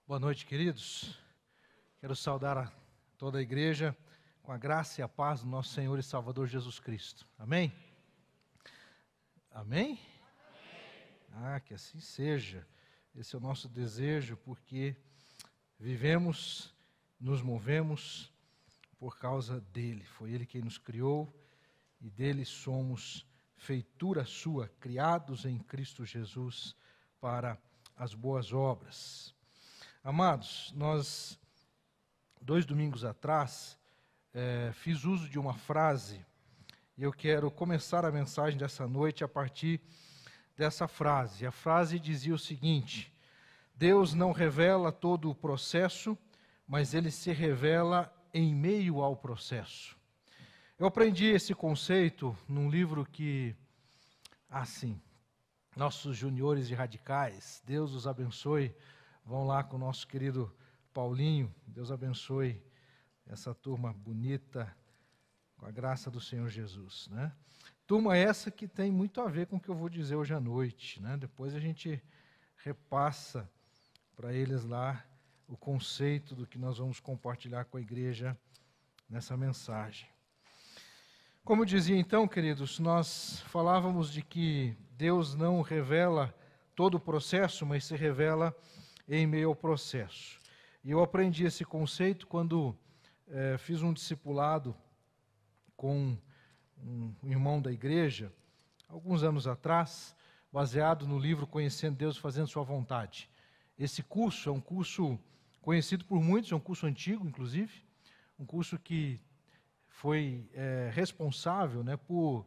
Boa noite, queridos. Quero saudar a toda a igreja com a graça e a paz do nosso Senhor e Salvador Jesus Cristo. Amém? Amém? Que assim seja. Esse é o nosso desejo, porque vivemos, nos movemos por causa dele. Foi ele quem nos criou e dele somos feitura sua, criados em Cristo Jesus para as boas obras. Amados, nós, 2 domingos atrás, fiz uso de uma frase e eu quero começar a mensagem dessa noite a partir dessa frase. A frase dizia o seguinte: Deus não revela todo o processo, mas Ele se revela em meio ao processo. Eu aprendi esse conceito num livro que, nossos juniores e radicais, Deus os abençoe, vão lá com o nosso querido Paulinho, Deus abençoe essa turma bonita, com a graça do Senhor Jesus, né? Turma essa que tem muito a ver com o que eu vou dizer hoje à noite, né? Depois a gente repassa para eles lá o conceito do que nós vamos compartilhar com a igreja nessa mensagem. Como eu dizia então, queridos, nós falávamos de que Deus não revela todo o processo, mas se revela em meio ao processo. E eu aprendi esse conceito quando fiz um discipulado com um irmão da igreja, alguns anos atrás, baseado no livro Conhecendo Deus e Fazendo Sua Vontade. Esse curso é um curso conhecido por muitos, é um curso antigo, inclusive, um curso que foi responsável, né, por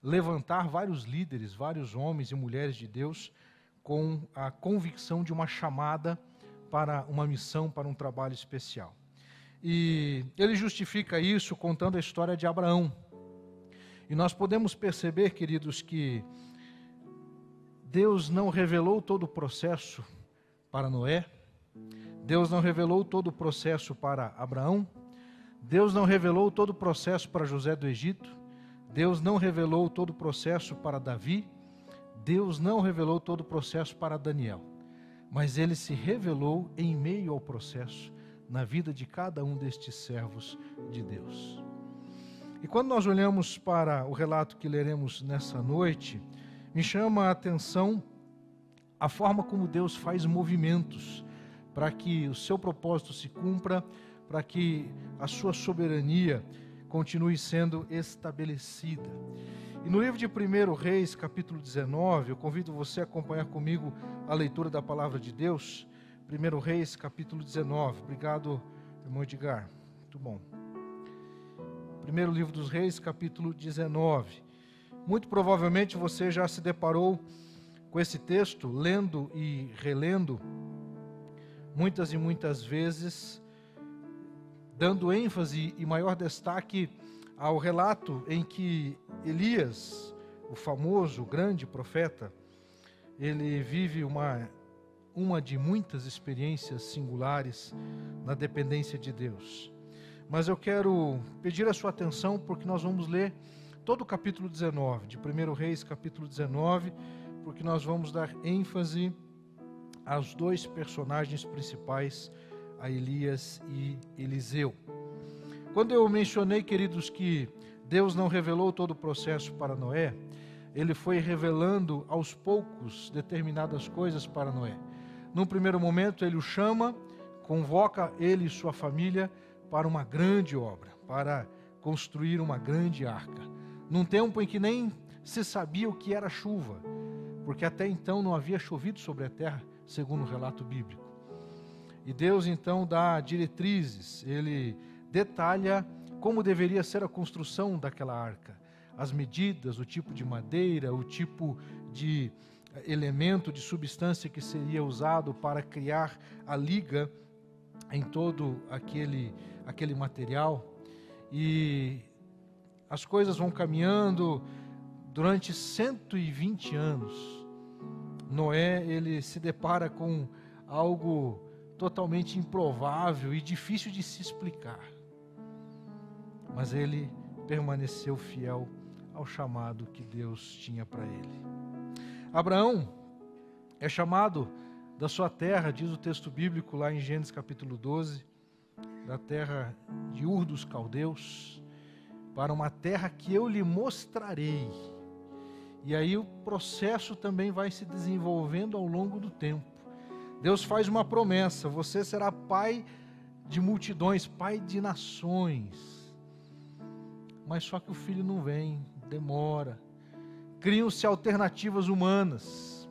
levantar vários líderes, vários homens e mulheres de Deus com a convicção de uma chamada para uma missão, para um trabalho especial. E ele justifica isso contando a história de Abraão. E nós podemos perceber, queridos, que Deus não revelou todo o processo para Noé, Deus não revelou todo o processo para Abraão, Deus não revelou todo o processo para José do Egito, Deus não revelou todo o processo para Davi, Deus não revelou todo o processo para Daniel, mas Ele se revelou em meio ao processo, na vida de cada um destes servos de Deus. E quando nós olhamos para o relato que leremos nessa noite, me chama a atenção a forma como Deus faz movimentos para que o seu propósito se cumpra, para que a sua soberania continue sendo estabelecida. E no livro de 1 Reis, capítulo 19, eu convido você a acompanhar comigo a leitura da palavra de Deus. 1 Reis, capítulo 19. Obrigado, irmão Edgar. Muito bom. Primeiro livro dos Reis, capítulo 19. Muito provavelmente você já se deparou com esse texto, lendo e relendo, muitas e muitas vezes, dando ênfase e maior destaque ao relato em que Elias, o famoso, grande profeta, ele vive uma de muitas experiências singulares na dependência de Deus. Mas eu quero pedir a sua atenção porque nós vamos ler todo o capítulo 19, de 1 Reis, capítulo 19, porque nós vamos dar ênfase aos 2 personagens principais, a Elias e Eliseu. Quando eu mencionei, queridos, que Deus não revelou todo o processo para Noé, Ele foi revelando aos poucos determinadas coisas para Noé. Num primeiro momento, Ele o chama, convoca ele e sua família para uma grande obra, para construir uma grande arca. Num tempo em que nem se sabia o que era chuva, porque até então não havia chovido sobre a terra, segundo o relato bíblico. E Deus então dá diretrizes, Ele detalha como deveria ser a construção daquela arca, as medidas, o tipo de madeira, o tipo de elemento, de substância que seria usado para criar a liga em todo aquele material. E as coisas vão caminhando durante 120 anos. Noé, ele se depara com algo totalmente improvável e difícil de se explicar. Mas ele permaneceu fiel ao chamado que Deus tinha para ele. Abraão é chamado da sua terra, diz o texto bíblico lá em Gênesis capítulo 12, da terra de Ur dos Caldeus, para uma terra que eu lhe mostrarei. E aí o processo também vai se desenvolvendo ao longo do tempo. Deus faz uma promessa: você será pai de multidões, pai de nações. Mas só que o filho não vem, demora. Criam-se alternativas humanas.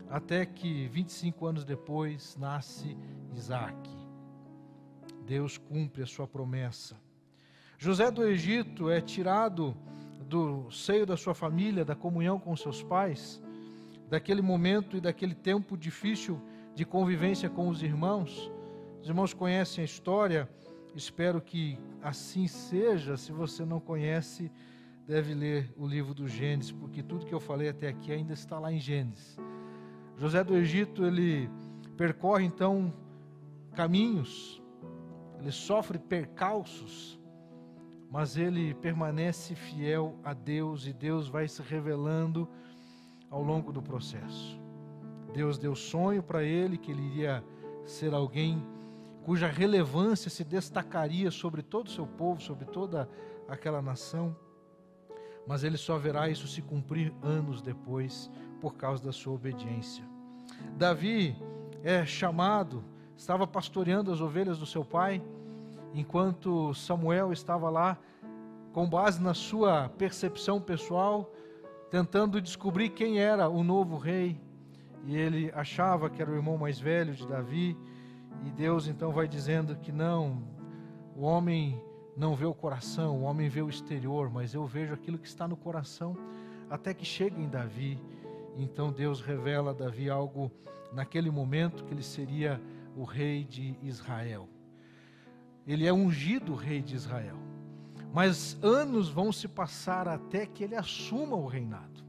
Até que 25 anos depois nasce Isaac. Deus cumpre a sua promessa. José do Egito é tirado do seio da sua família, da comunhão com seus pais, daquele momento e daquele tempo difícil de convivência com os irmãos. Os irmãos conhecem a história, espero que assim seja. Se você não conhece, deve ler o livro do Gênesis, porque tudo que eu falei até aqui ainda está lá em Gênesis. José do Egito, ele percorre então caminhos, ele sofre percalços, mas ele permanece fiel a Deus, e Deus vai se revelando ao longo do processo. Deus deu sonho para ele, que ele iria ser alguém cuja relevância se destacaria sobre todo o seu povo, sobre toda aquela nação, mas ele só verá isso se cumprir anos depois, por causa da sua obediência. Davi é chamado, estava pastoreando as ovelhas do seu pai, enquanto Samuel estava lá, com base na sua percepção pessoal, tentando descobrir quem era o novo rei, e ele achava que era o irmão mais velho de Davi, e Deus então vai dizendo que não, o homem não vê o coração, o homem vê o exterior, mas eu vejo aquilo que está no coração, até que chega em Davi. Então Deus revela a Davi algo naquele momento, que ele seria o rei de Israel. Ele é ungido rei de Israel, mas anos vão se passar até que ele assuma o reinado.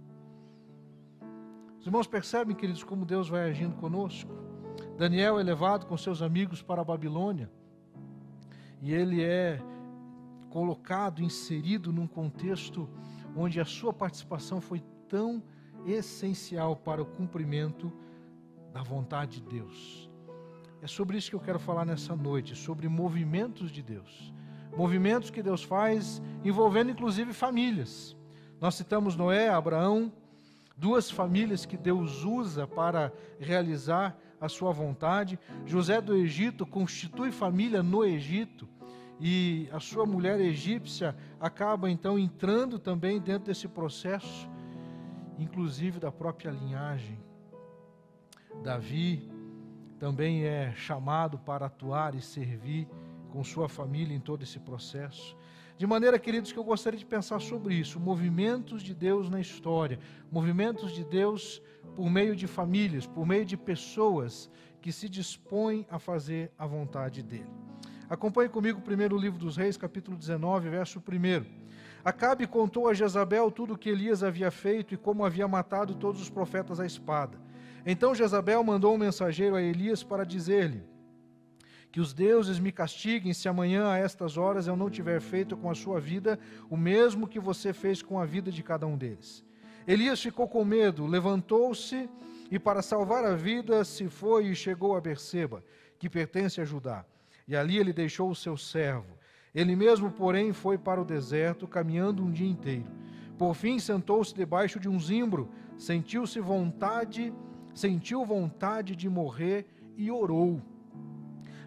Os irmãos percebem, queridos, como Deus vai agindo conosco? Daniel é levado com seus amigos para a Babilônia, e ele é colocado, inserido num contexto onde a sua participação foi tão essencial para o cumprimento da vontade de Deus. É sobre isso que eu quero falar nessa noite, sobre movimentos de Deus. Movimentos que Deus faz, envolvendo inclusive famílias. Nós citamos Noé, Abraão, duas famílias que Deus usa para realizar a sua vontade. José do Egito constitui família no Egito, e a sua mulher egípcia acaba então entrando também dentro desse processo, inclusive da própria linhagem. Davi também é chamado para atuar e servir com sua família em todo esse processo. De maneira, queridos, que eu gostaria de pensar sobre isso, movimentos de Deus na história, movimentos de Deus por meio de famílias, por meio de pessoas que se dispõem a fazer a vontade dele. Acompanhe comigo o primeiro livro dos Reis, capítulo 19, verso 1. Acabe contou a Jezabel tudo o que Elias havia feito e como havia matado todos os profetas à espada. Então Jezabel mandou um mensageiro a Elias para dizer-lhe: que os deuses me castiguem se amanhã a estas horas eu não tiver feito com a sua vida o mesmo que você fez com a vida de cada um deles. Elias ficou com medo, levantou-se e para salvar a vida se foi e chegou a Berseba, que pertence a Judá. E ali ele deixou o seu servo. Ele mesmo, porém, foi para o deserto, caminhando um dia inteiro. Por fim, sentou-se debaixo de um zimbro, sentiu vontade de morrer e orou: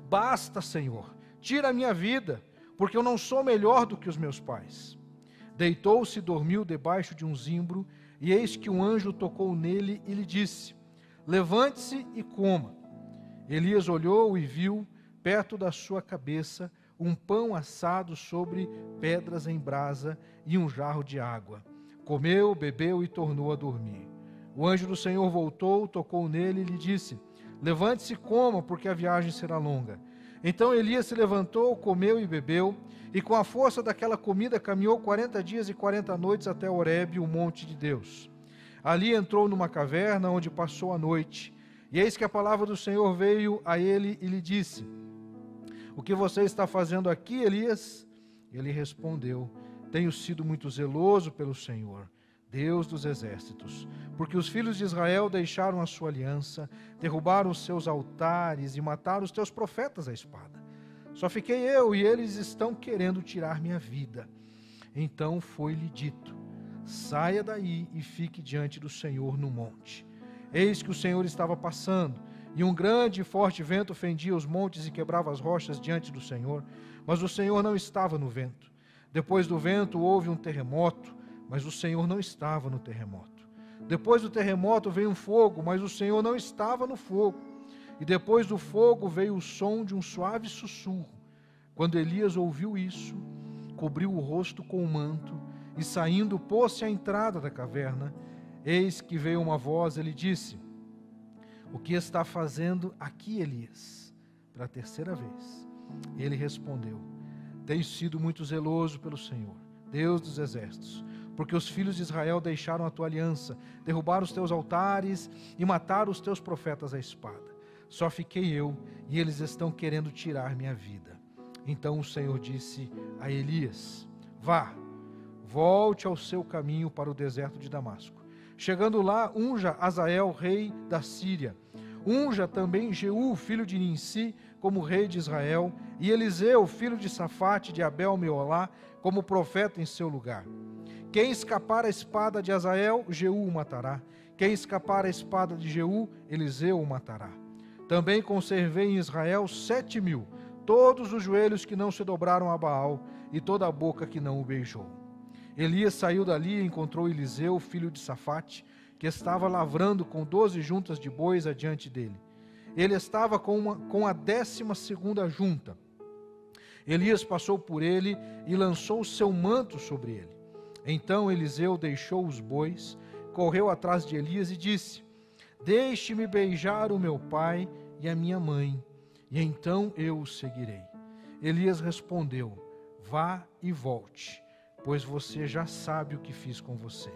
basta, Senhor, tira a minha vida, porque eu não sou melhor do que os meus pais. Deitou-se e dormiu debaixo de um zimbro, e eis que um anjo tocou nele e lhe disse: levante-se e coma. Elias olhou e viu, perto da sua cabeça, um pão assado sobre pedras em brasa e um jarro de água. Comeu, bebeu e tornou a dormir. O anjo do Senhor voltou, tocou nele e lhe disse: levante-se e coma, porque a viagem será longa. Então Elias se levantou, comeu e bebeu, e com a força daquela comida caminhou 40 dias e 40 noites até Horebe, o monte de Deus. Ali entrou numa caverna, onde passou a noite. E eis que a palavra do Senhor veio a ele e lhe disse: o que você está fazendo aqui, Elias? Ele respondeu: tenho sido muito zeloso pelo Senhor, Deus dos exércitos, porque os filhos de Israel deixaram a sua aliança, derrubaram os seus altares e mataram os teus profetas à espada. Só fiquei eu e eles estão querendo tirar minha vida. Então foi-lhe dito: saia daí e fique diante do Senhor no monte. Eis que o Senhor estava passando, e um grande e forte vento fendia os montes e quebrava as rochas diante do Senhor, mas o Senhor não estava no vento. Depois do vento houve um terremoto, mas o Senhor não estava no terremoto. Depois do terremoto veio um fogo, mas o Senhor não estava no fogo. E depois do fogo veio o som de um suave sussurro. Quando Elias ouviu isso, cobriu o rosto com o manto e, saindo, pôs-se à entrada da caverna. Eis que veio uma voz, ele disse: o que está fazendo aqui, Elias? Pela terceira vez. Ele respondeu: tenho sido muito zeloso pelo Senhor, Deus dos exércitos, porque os filhos de Israel deixaram a tua aliança, derrubaram os teus altares e mataram os teus profetas à espada. Só fiquei eu, e eles estão querendo tirar minha vida. Então o Senhor disse a Elias: vá, volte ao seu caminho para o deserto de Damasco. Chegando lá, unja Azael, rei da Síria. Unja também Jeú, filho de Ninsi, como rei de Israel, e Eliseu, filho de Safate, de Abel-Meolá, como profeta em seu lugar. Quem escapar à espada de Azael, Jeú o matará. Quem escapar à espada de Jeú, Eliseu o matará. Também conservei em Israel 7.000, todos os joelhos que não se dobraram a Baal, e toda a boca que não o beijou. Elias saiu dali e encontrou Eliseu, filho de Safate, que estava lavrando com 12 juntas de bois adiante dele. Ele estava com a 12ª junta. Elias passou por ele e lançou o seu manto sobre ele. Então Eliseu deixou os bois, correu atrás de Elias e disse: deixe-me beijar o meu pai e a minha mãe, e então eu o seguirei. Elias respondeu: vá e volte, pois você já sabe o que fiz com você.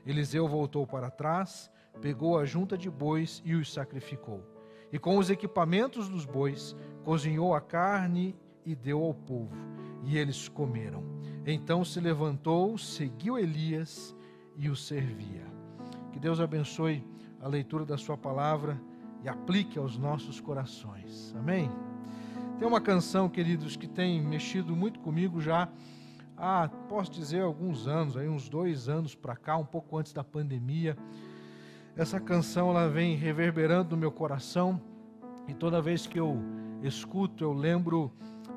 Eliseu voltou para trás, pegou a junta de bois e os sacrificou. E com os equipamentos dos bois, cozinhou a carne e deu ao povo, e eles comeram. Então se levantou, seguiu Elias e o servia. Que Deus abençoe a leitura da sua palavra e aplique aos nossos corações. Amém? Tem uma canção, queridos, que tem mexido muito comigo já há, posso dizer, alguns anos, aí uns 2 anos para cá, um pouco antes da pandemia. Essa canção ela vem reverberando no meu coração, e toda vez que eu escuto, eu lembro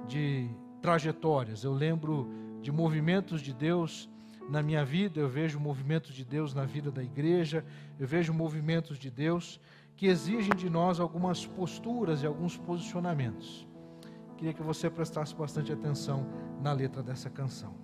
de trajetórias, eu lembro de movimentos de Deus na minha vida, eu vejo movimentos de Deus na vida da igreja, eu vejo movimentos de Deus que exigem de nós algumas posturas e alguns posicionamentos. Queria que você prestasse bastante atenção na letra dessa canção.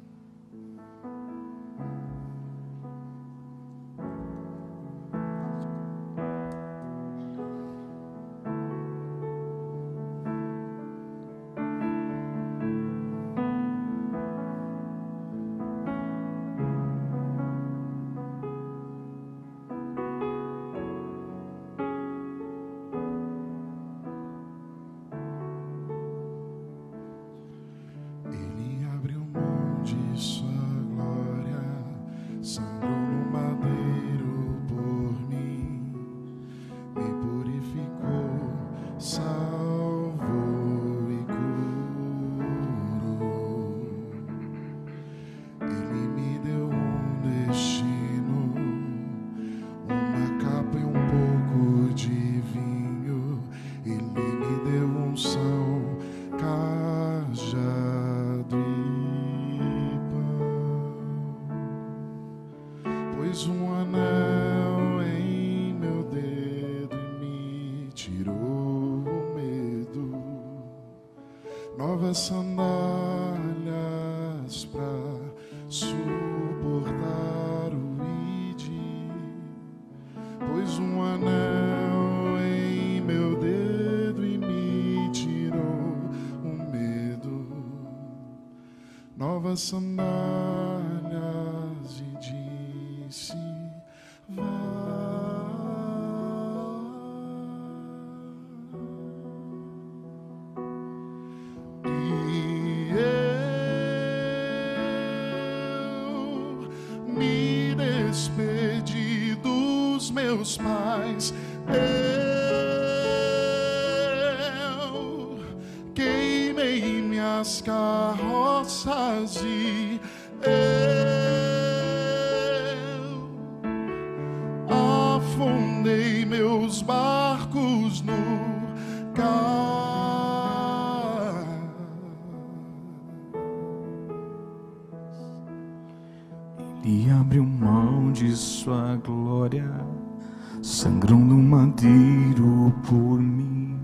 Novas sandálias pra suportar o ide, pôs um anel em meu dedo e me tirou o medo. Novas sandálias e disse: vá. meus pais. Eu queimei minhas carroças e eu afundei meus barcos no Ele abriu mão de sua glória, sangrando no madeiro por mim,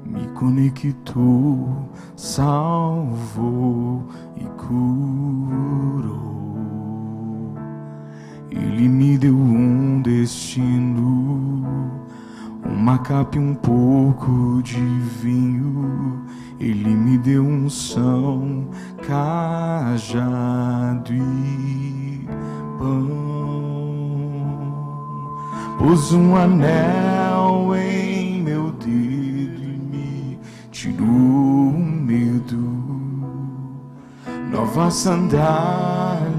me conectou, salvou e curou. Ele me deu um destino, uma capa e um pouco de vinho. Ele me deu unção, cajado e pão. Pôs um anel em meu dedo e me tirou o medo. Novas sandálias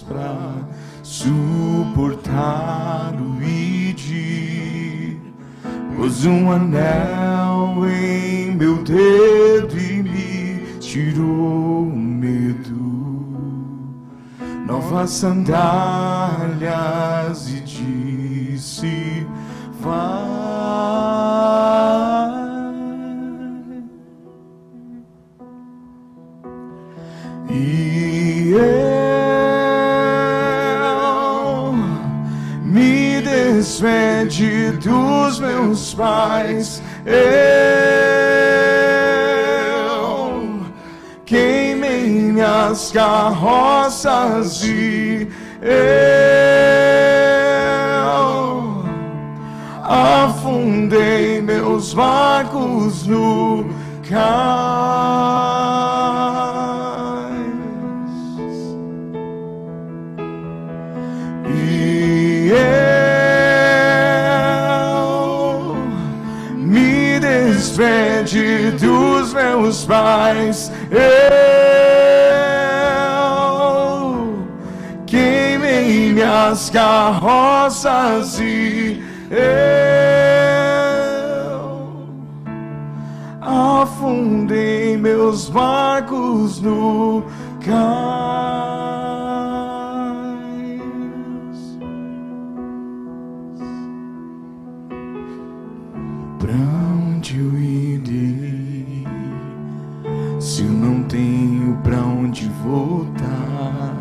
pra suportar o ir. Pôs um anel em meu dedo e me tirou o medo. Novas sandálias e disse: vai. E eu me despedi dos meus pais. Eu queimei minhas carroças e eu afundei meus barcos no cais. E eu me despedi dos meus pais. Eu queimei minhas carroças e eu afundei meus barcos no cais. Pra onde eu irei se eu não tenho pra onde voltar?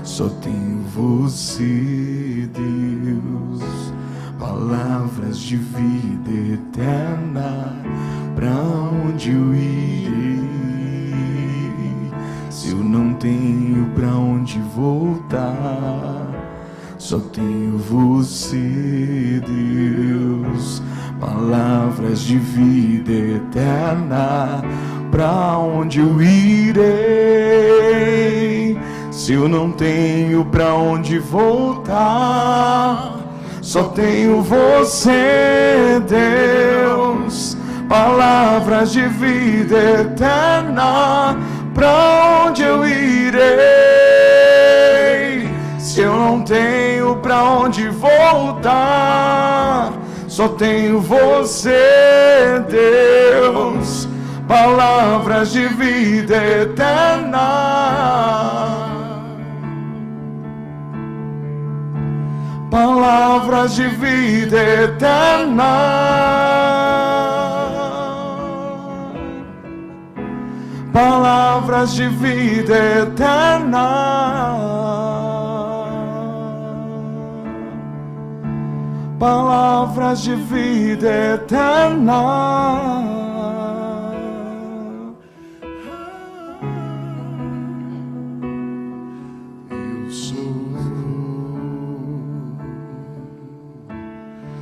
Só tenho você, Deus. Palavras de vida eterna. Pra onde eu irei se eu não tenho pra onde voltar? Só tenho você, Deus. Palavras de vida eterna. Pra onde eu irei se eu não tenho pra onde voltar? Só tenho você, Deus. Palavras de vida eterna. Pra onde eu irei se eu não tenho pra onde voltar? Só tenho você, Deus. Palavras de vida eterna. Palavras de vida eterna. Palavras de vida eterna. Palavras de vida eterna.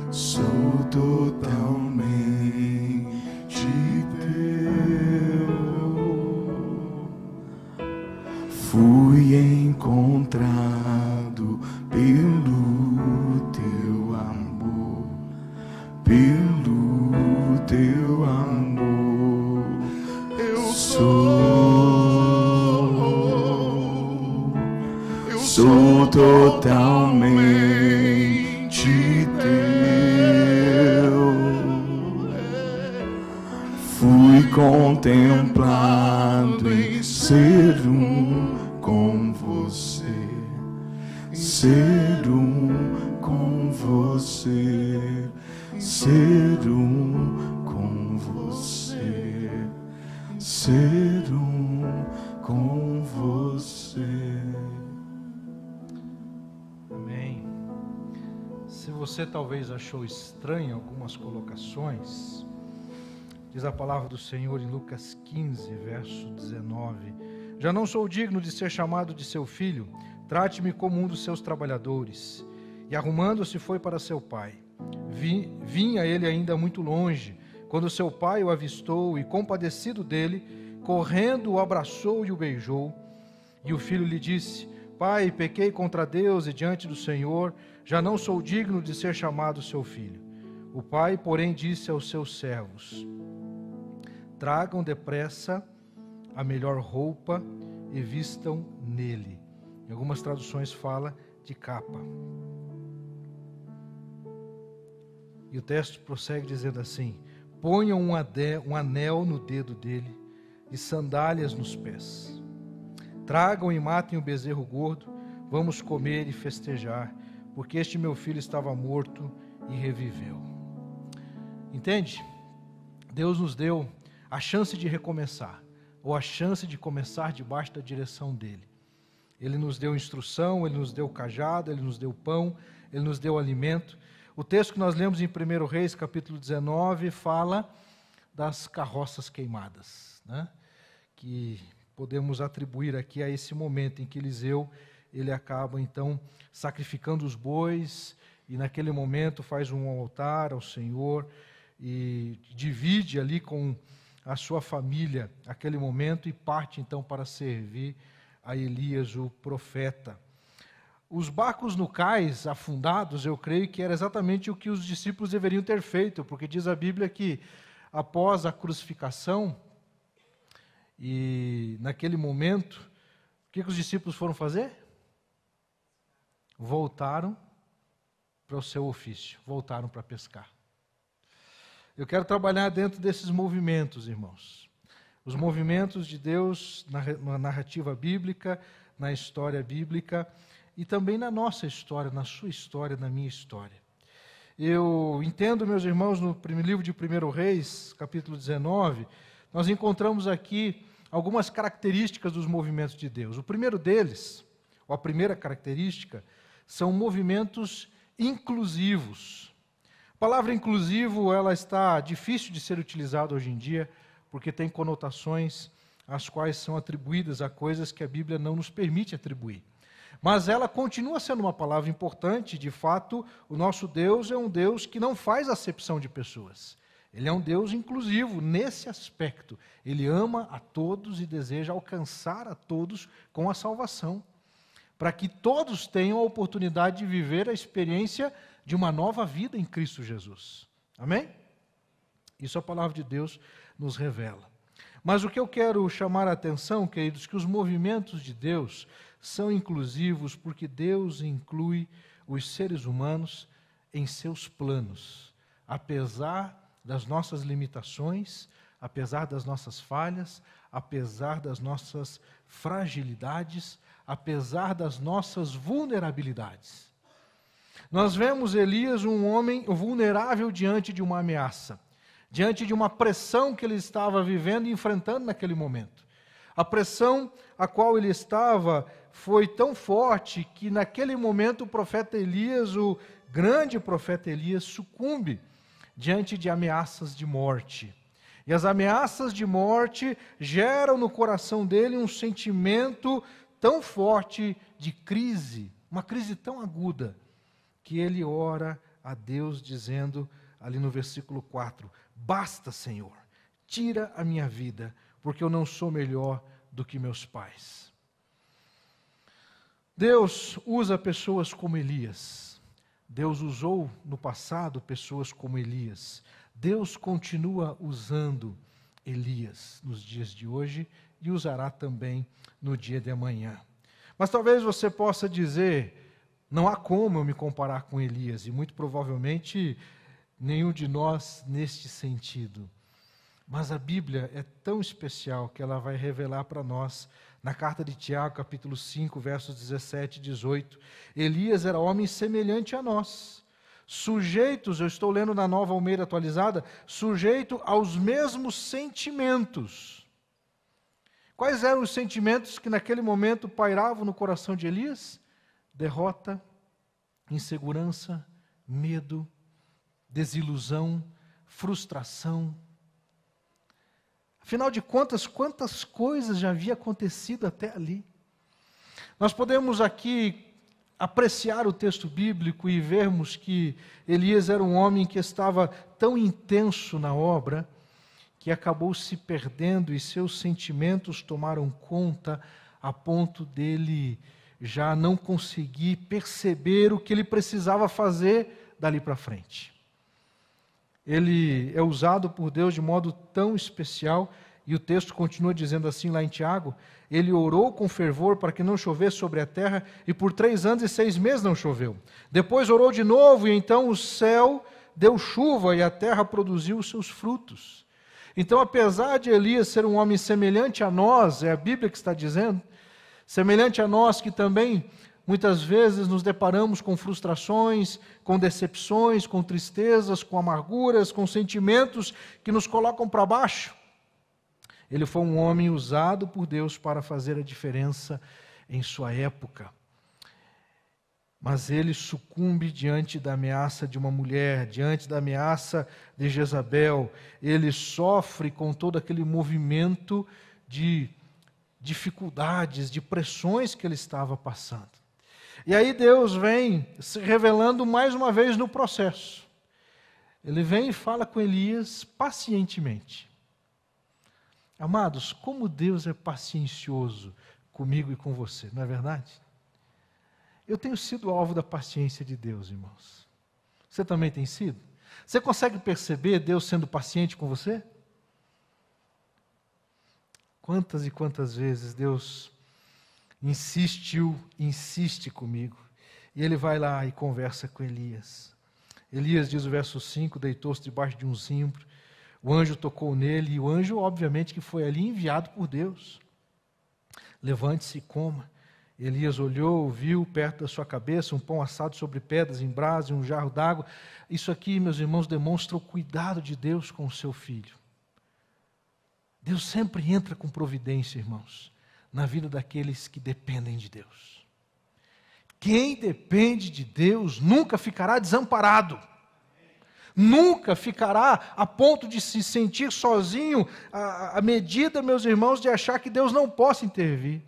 Sou totalmente teu. Fui encontrado pelo teu amor, pelo teu amor. Eu sou totalmente fui contemplado em ser com você, ser com você, ser com você, ser com você. Amém. Se você talvez achou estranho algumas colocações, diz a palavra do Senhor em Lucas 15, verso 19: já não sou digno de ser chamado de seu filho, trate-me como um dos seus trabalhadores. E arrumando-se foi para seu pai. Vinha ele ainda muito longe, quando seu pai o avistou e, compadecido dele, correndo o abraçou e o beijou. E o filho lhe disse: pai, pequei contra Deus e diante do Senhor, já não sou digno de ser chamado seu filho. O pai, porém, disse aos seus servos: tragam depressa a melhor roupa e vistam nele. Em algumas traduções fala de capa. E o texto prossegue dizendo assim: ponham um anel no dedo dele e sandálias nos pés. Tragam e matem o bezerro gordo, vamos comer e festejar, porque este meu filho estava morto e reviveu. Entende? Deus nos deu a chance de recomeçar, ou a chance de começar debaixo da direção dele. Ele nos deu instrução, ele nos deu cajado, ele nos deu pão, ele nos deu alimento. O texto que nós lemos em 1 Reis, capítulo 19, fala das carroças queimadas, né? Que podemos atribuir aqui a esse momento em que Eliseu, ele acaba então sacrificando os bois, e naquele momento faz um altar ao Senhor, e divide ali com a sua família aquele momento, e parte então para servir a Elias, o profeta. Os barcos no cais afundados, eu creio que era exatamente o que os discípulos deveriam ter feito, porque diz a Bíblia que após a crucificação, e naquele momento, o que os discípulos foram fazer? Voltaram para o seu ofício, voltaram para pescar. Eu quero trabalhar dentro desses movimentos, irmãos. Os movimentos de Deus na narrativa bíblica, na história bíblica, e também na nossa história, na sua história, na minha história. Eu entendo, meus irmãos, no livro de 1 Reis, capítulo 19, nós encontramos aqui algumas características dos movimentos de Deus. O primeiro deles, ou a primeira característica, são movimentos inclusivos. A palavra inclusivo, ela está difícil de ser utilizada hoje em dia, porque tem conotações as quais são atribuídas a coisas que a Bíblia não nos permite atribuir. Mas ela continua sendo uma palavra importante. De fato, o nosso Deus é um Deus que não faz acepção de pessoas. Ele é um Deus inclusivo nesse aspecto. Ele ama a todos e deseja alcançar a todos com a salvação, para que todos tenham a oportunidade de viver a experiência de uma nova vida em Cristo Jesus. Amém? Isso a palavra de Deus nos revela. Mas o que eu quero chamar a atenção, queridos, que os movimentos de Deus são inclusivos porque Deus inclui os seres humanos em seus planos, apesar das nossas limitações, apesar das nossas falhas, apesar das nossas fragilidades, apesar das nossas vulnerabilidades. Nós vemos Elias um homem vulnerável diante de uma ameaça, diante de uma pressão que ele estava vivendo e enfrentando naquele momento. A pressão a qual ele estava foi tão forte que naquele momento o profeta Elias, o grande profeta Elias, sucumbe diante de ameaças de morte. E as ameaças de morte geram no coração dele um sentimento tão forte de crise, uma crise tão aguda, que ele ora a Deus dizendo, ali no versículo 4, basta, Senhor, tira a minha vida, porque eu não sou melhor do que meus pais. Deus usa pessoas como Elias. Deus usou no passado pessoas como Elias. Deus continua usando Elias nos dias de hoje e usará também no dia de amanhã. Mas talvez você possa dizer, não há como eu me comparar com Elias, e muito provavelmente nenhum de nós neste sentido. Mas a Bíblia é tão especial que ela vai revelar para nós, na carta de Tiago, capítulo 5, versos 17 e 18, Elias era homem semelhante a nós, sujeitos, eu estou lendo na Nova Almeida Atualizada, sujeito aos mesmos sentimentos. Quais eram os sentimentos que naquele momento pairavam no coração de Elias? Derrota, insegurança, medo, desilusão, frustração. Afinal de contas, quantas coisas já havia acontecido até ali? Nós podemos aqui apreciar o texto bíblico e vermos que Elias era um homem que estava tão intenso na obra, que acabou se perdendo e seus sentimentos tomaram conta a ponto dele já não conseguir perceber o que ele precisava fazer dali para frente. Ele é usado por Deus de modo tão especial, e o texto continua dizendo assim lá em Tiago, ele orou com fervor para que não chovesse sobre a terra, e por 3 anos e 6 meses não choveu. Depois orou de novo, e então o céu deu chuva, e a terra produziu os seus frutos. Então, apesar de Elias ser um homem semelhante a nós, é a Bíblia que está dizendo, semelhante a nós que também muitas vezes nos deparamos com frustrações, com decepções, com tristezas, com amarguras, com sentimentos que nos colocam para baixo. Ele foi um homem usado por Deus para fazer a diferença em sua época. Mas ele sucumbe diante da ameaça de uma mulher, diante da ameaça de Jezabel. Ele sofre com todo aquele movimento de dificuldades, de pressões que ele estava passando. E aí Deus vem se revelando mais uma vez no processo. Ele vem e fala com Elias pacientemente. Amados, como Deus é paciencioso comigo e com você, não é verdade? Eu tenho sido alvo da paciência de Deus, irmãos. Você também tem sido? Você consegue perceber Deus sendo paciente com você? Quantas e quantas vezes Deus insiste comigo. E ele vai lá e conversa com Elias. Elias, diz o verso 5, deitou-se debaixo de um zimbro. O anjo tocou nele, e o anjo, obviamente, que foi ali enviado por Deus. Levante-se e coma. Elias olhou, viu perto da sua cabeça um pão assado sobre pedras em brasa e um jarro d'água. Isso aqui, meus irmãos, demonstra o cuidado de Deus com o seu filho. Deus sempre entra com providência, irmãos, na vida daqueles que dependem de Deus. Quem depende de Deus nunca ficará desamparado. Nunca ficará a ponto de se sentir sozinho, à medida, meus irmãos, de achar que Deus não possa intervir.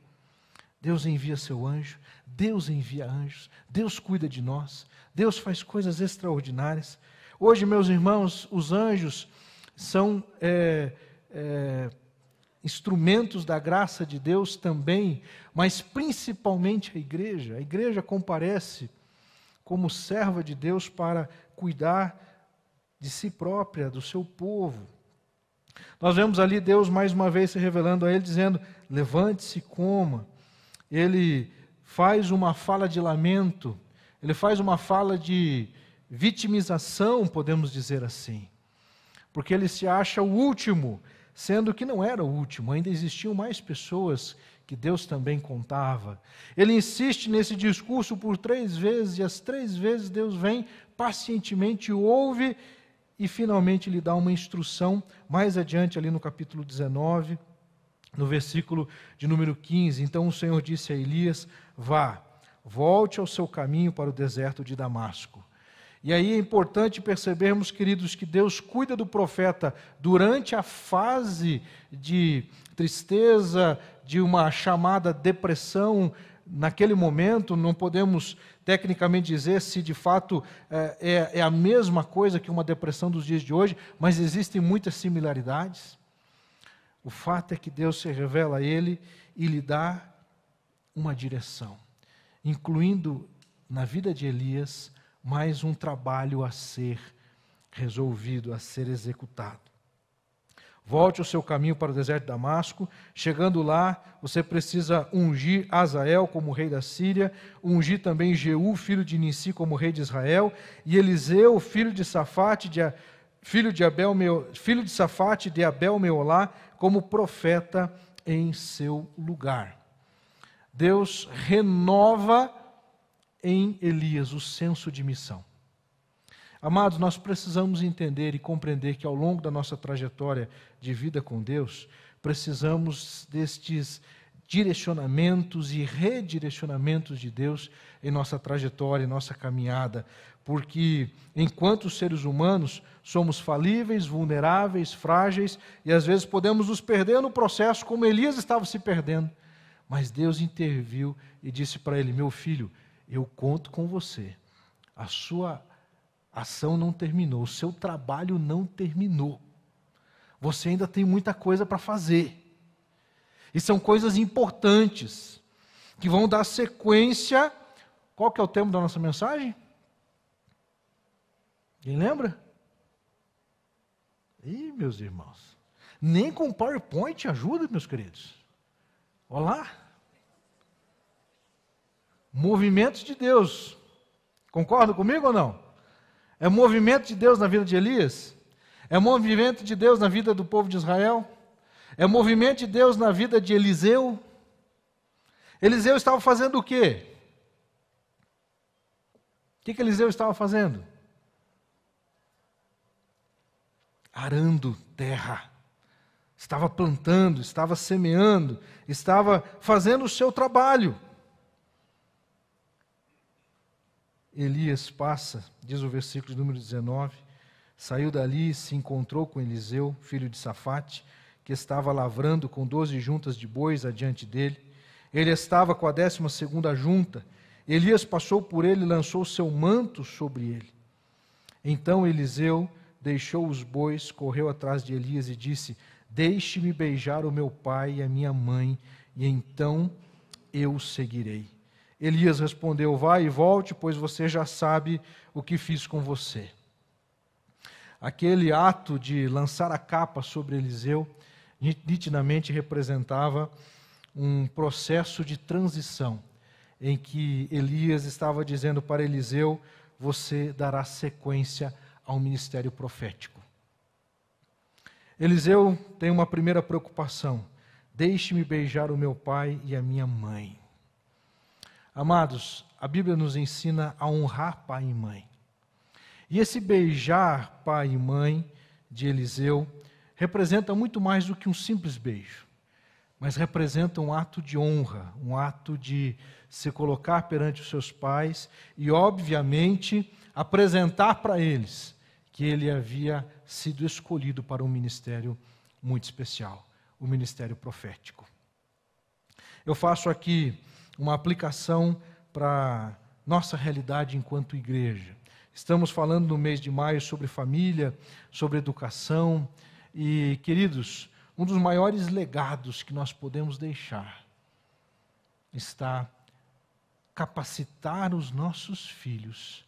Deus envia seu anjo, Deus envia anjos, Deus cuida de nós, Deus faz coisas extraordinárias. Hoje, meus irmãos, os anjos são instrumentos da graça de Deus também, mas principalmente a igreja. A igreja comparece como serva de Deus para cuidar de si própria, do seu povo. Nós vemos ali Deus mais uma vez se revelando a ele, dizendo, levante-se e coma. Ele faz uma fala de lamento, ele faz uma fala de vitimização, podemos dizer assim, porque ele se acha o último, sendo que não era o último, ainda existiam mais pessoas que Deus também contava. Ele insiste nesse discurso por 3 vezes, e as 3 vezes Deus vem pacientemente, ouve e finalmente lhe dá uma instrução, mais adiante ali no capítulo 19, no versículo de número 15. Então o Senhor disse a Elias, vá, volte ao seu caminho para o deserto de Damasco. E aí é importante percebermos, queridos, que Deus cuida do profeta durante a fase de tristeza, de uma chamada depressão. Naquele momento, não podemos tecnicamente dizer se de fato é a mesma coisa que uma depressão dos dias de hoje, mas existem muitas similaridades. O fato é que Deus se revela a ele e lhe dá uma direção, incluindo na vida de Elias mais um trabalho a ser resolvido, a ser executado. Volte o seu caminho para o deserto de Damasco. Chegando lá, você precisa ungir Azael como rei da Síria, ungir também Jeú, filho de Nissi, como rei de Israel, e Eliseu, filho de Safate, filho de Safate, de Abel Meolá, como profeta em seu lugar. Deus renova em Elias o senso de missão. Amados, nós precisamos entender e compreender que ao longo da nossa trajetória de vida com Deus, precisamos destes direcionamentos e redirecionamentos de Deus em nossa trajetória, em nossa caminhada, porque enquanto seres humanos somos falíveis, vulneráveis, frágeis e às vezes podemos nos perder no processo como Elias estava se perdendo, mas Deus interviu e disse para ele: meu filho, eu conto com você, a sua ação não terminou, o seu trabalho não terminou, você ainda tem muita coisa para fazer. E são coisas importantes, que vão dar sequência. Qual que é o tema da nossa mensagem? Quem lembra? Ih, meus irmãos, nem com PowerPoint ajuda, meus queridos. Olha lá. Movimentos de Deus. Concorda comigo ou não? É movimento de Deus na vida de Elias? É movimento de Deus na vida do povo de Israel? É movimento de Deus na vida de Eliseu? Eliseu estava fazendo o quê? O que Eliseu estava fazendo? Arando terra. Estava plantando, estava semeando, estava fazendo o seu trabalho. Elias passa, diz o versículo número 19, saiu dali e se encontrou com Eliseu, filho de Safate, que estava lavrando com 12 juntas de bois adiante dele. Ele estava com a 12ª junta. Elias passou por ele e lançou seu manto sobre ele. Então Eliseu deixou os bois, correu atrás de Elias e disse: deixe-me beijar o meu pai e a minha mãe, e então eu o seguirei. Elias respondeu: vai e volte, pois você já sabe o que fiz com você. Aquele ato de lançar a capa sobre Eliseu nitidamente representava um processo de transição, em que Elias estava dizendo para Eliseu: você dará sequência ao ministério profético. Eliseu tem uma primeira preocupação: deixe-me beijar o meu pai e a minha mãe. Amados, a Bíblia nos ensina a honrar pai e mãe. E esse beijar pai e mãe de Eliseu representa muito mais do que um simples beijo, mas representa um ato de honra, um ato de se colocar perante os seus pais e, obviamente, apresentar para eles que ele havia sido escolhido para um ministério muito especial, o ministério profético. Eu faço aqui uma aplicação para nossa realidade enquanto igreja. Estamos falando no mês de maio sobre família, sobre educação e, queridos, um dos maiores legados que nós podemos deixar está capacitar os nossos filhos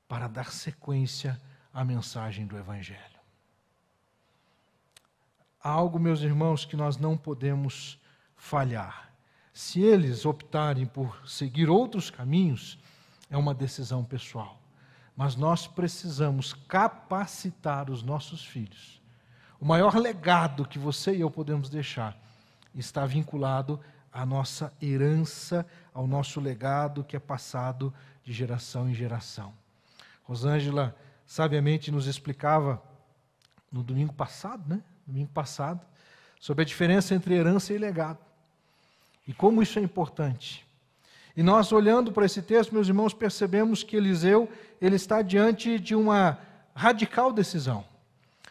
para dar sequência à mensagem do Evangelho. Há algo, meus irmãos, que nós não podemos falhar. Se eles optarem por seguir outros caminhos, é uma decisão pessoal. Mas nós precisamos capacitar os nossos filhos. O maior legado que você e eu podemos deixar está vinculado à nossa herança, ao nosso legado que é passado de geração em geração. Rosângela sabiamente nos explicava no domingo passado, sobre a diferença entre herança e legado. E como isso é importante. E nós, olhando para esse texto, meus irmãos, percebemos que Eliseu, ele está diante de uma radical decisão.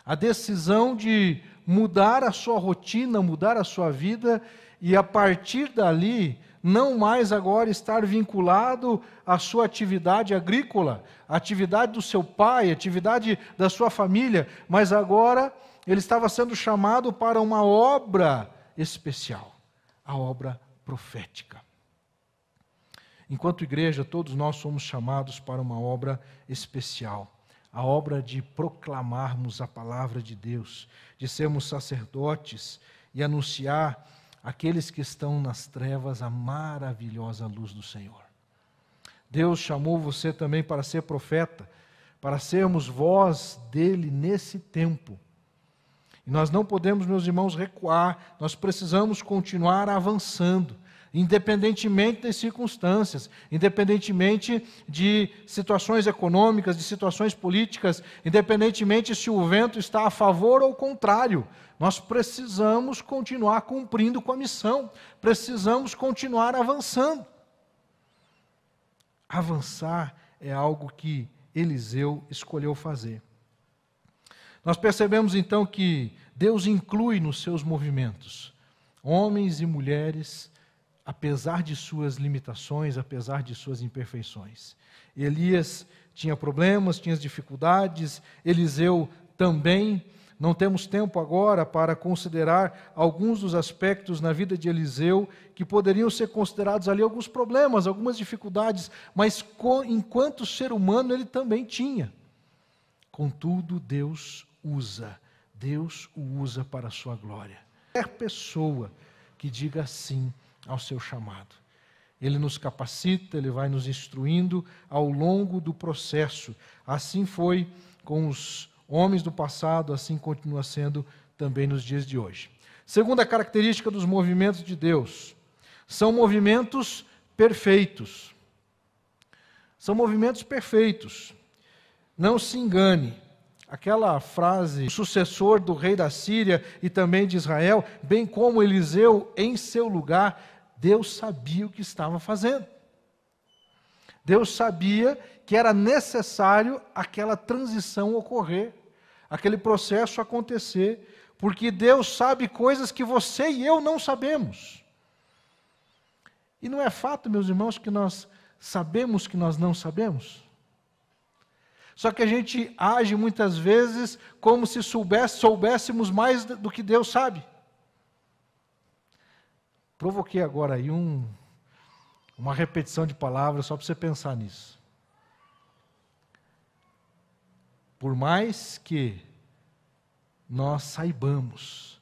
A decisão de mudar a sua rotina, mudar a sua vida, e a partir dali, não mais agora estar vinculado à sua atividade agrícola, à atividade do seu pai, à atividade da sua família, mas agora ele estava sendo chamado para uma obra especial, a obra profética. Enquanto igreja, todos nós somos chamados para uma obra especial, a obra de proclamarmos a palavra de Deus, de sermos sacerdotes e anunciar àqueles que estão nas trevas a maravilhosa luz do Senhor. Deus chamou você também para ser profeta, para sermos voz dele nesse tempo. E nós não podemos, meus irmãos, recuar, nós precisamos continuar avançando, independentemente das circunstâncias, independentemente de situações econômicas, de situações políticas, independentemente se o vento está a favor ou contrário. Nós precisamos continuar cumprindo com a missão, precisamos continuar avançando. Avançar é algo que Eliseu escolheu fazer. Nós percebemos então que Deus inclui nos seus movimentos homens e mulheres, apesar de suas limitações, apesar de suas imperfeições. Elias tinha problemas, tinha dificuldades, Eliseu também. Não temos tempo agora para considerar alguns dos aspectos na vida de Eliseu que poderiam ser considerados ali alguns problemas, algumas dificuldades, mas enquanto ser humano ele também tinha. Contudo, Deus o usa para a sua glória. Qualquer pessoa que diga sim ao seu chamado. Ele nos capacita, ele vai nos instruindo ao longo do processo. Assim foi com os homens do passado, assim continua sendo também nos dias de hoje. Segunda característica dos movimentos de Deus, são movimentos perfeitos. São movimentos perfeitos. Não se engane. Aquela frase, sucessor do rei da Síria e também de Israel, bem como Eliseu em seu lugar, Deus sabia o que estava fazendo. Deus sabia que era necessário aquela transição ocorrer, aquele processo acontecer, porque Deus sabe coisas que você e eu não sabemos. E não é fato, meus irmãos, que nós sabemos que nós não sabemos? Só que a gente age muitas vezes como se soubéssemos mais do que Deus sabe. Provoquei agora aí uma repetição de palavras só para você pensar nisso. Por mais que nós saibamos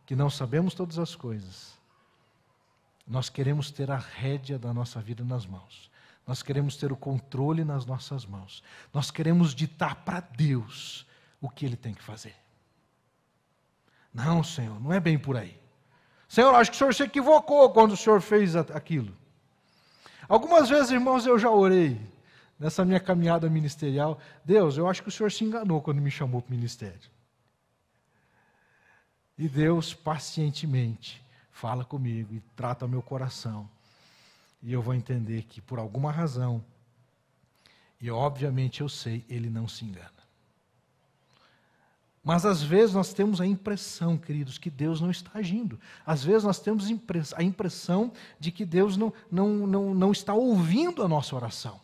que não sabemos todas as coisas, nós queremos ter a rédea da nossa vida nas mãos. Nós queremos ter o controle nas nossas mãos. Nós queremos ditar para Deus o que Ele tem que fazer. Não, Senhor, não é bem por aí. Senhor, acho que o Senhor se equivocou quando o Senhor fez aquilo. Algumas vezes, irmãos, eu já orei nessa minha caminhada ministerial. Deus, eu acho que o Senhor se enganou quando me chamou para o ministério. E Deus, pacientemente, fala comigo e trata o meu coração. E eu vou entender que por alguma razão, e obviamente eu sei, Ele não se engana. Mas às vezes nós temos a impressão, queridos, que Deus não está agindo. Às vezes nós temos a impressão de que Deus não está ouvindo a nossa oração.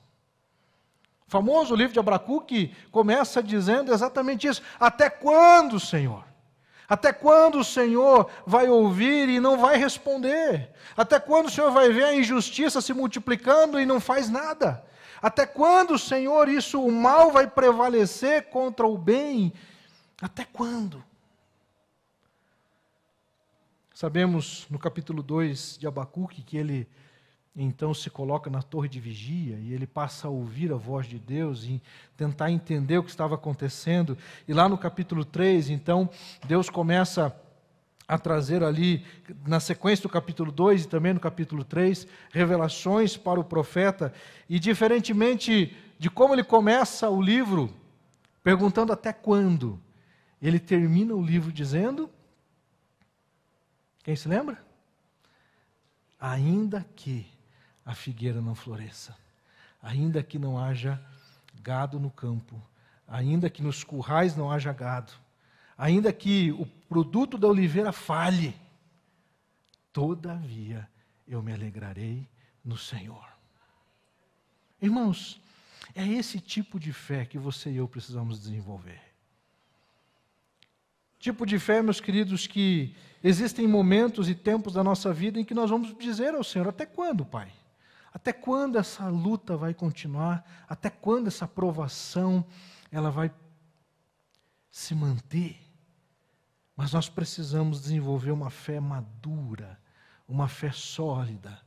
O famoso livro de Abacuque começa dizendo exatamente isso. Até quando, Senhor? Até quando o Senhor vai ouvir e não vai responder? Até quando o Senhor vai ver a injustiça se multiplicando e não faz nada? Até quando, Senhor, o mal vai prevalecer contra o bem? Até quando? Sabemos no capítulo 2 de Abacuque que ele então se coloca na torre de vigia e ele passa a ouvir a voz de Deus e tentar entender o que estava acontecendo. E lá no capítulo 3, então, Deus começa a trazer ali, na sequência do capítulo 2 e também no capítulo 3, revelações para o profeta. E diferentemente de como ele começa o livro, perguntando até quando, ele termina o livro dizendo, quem se lembra? Ainda que a figueira não floresça, ainda que não haja gado no campo, ainda que nos currais não haja gado, ainda que o produto da oliveira falhe, todavia eu me alegrarei no Senhor. Irmãos, é esse tipo de fé que você e eu precisamos desenvolver. Tipo de fé, meus queridos, que existem momentos e tempos da nossa vida em que nós vamos dizer ao Senhor, até quando, Pai? Até quando essa luta vai continuar? Até quando essa provação ela vai se manter? Mas nós precisamos desenvolver uma fé madura, uma fé sólida,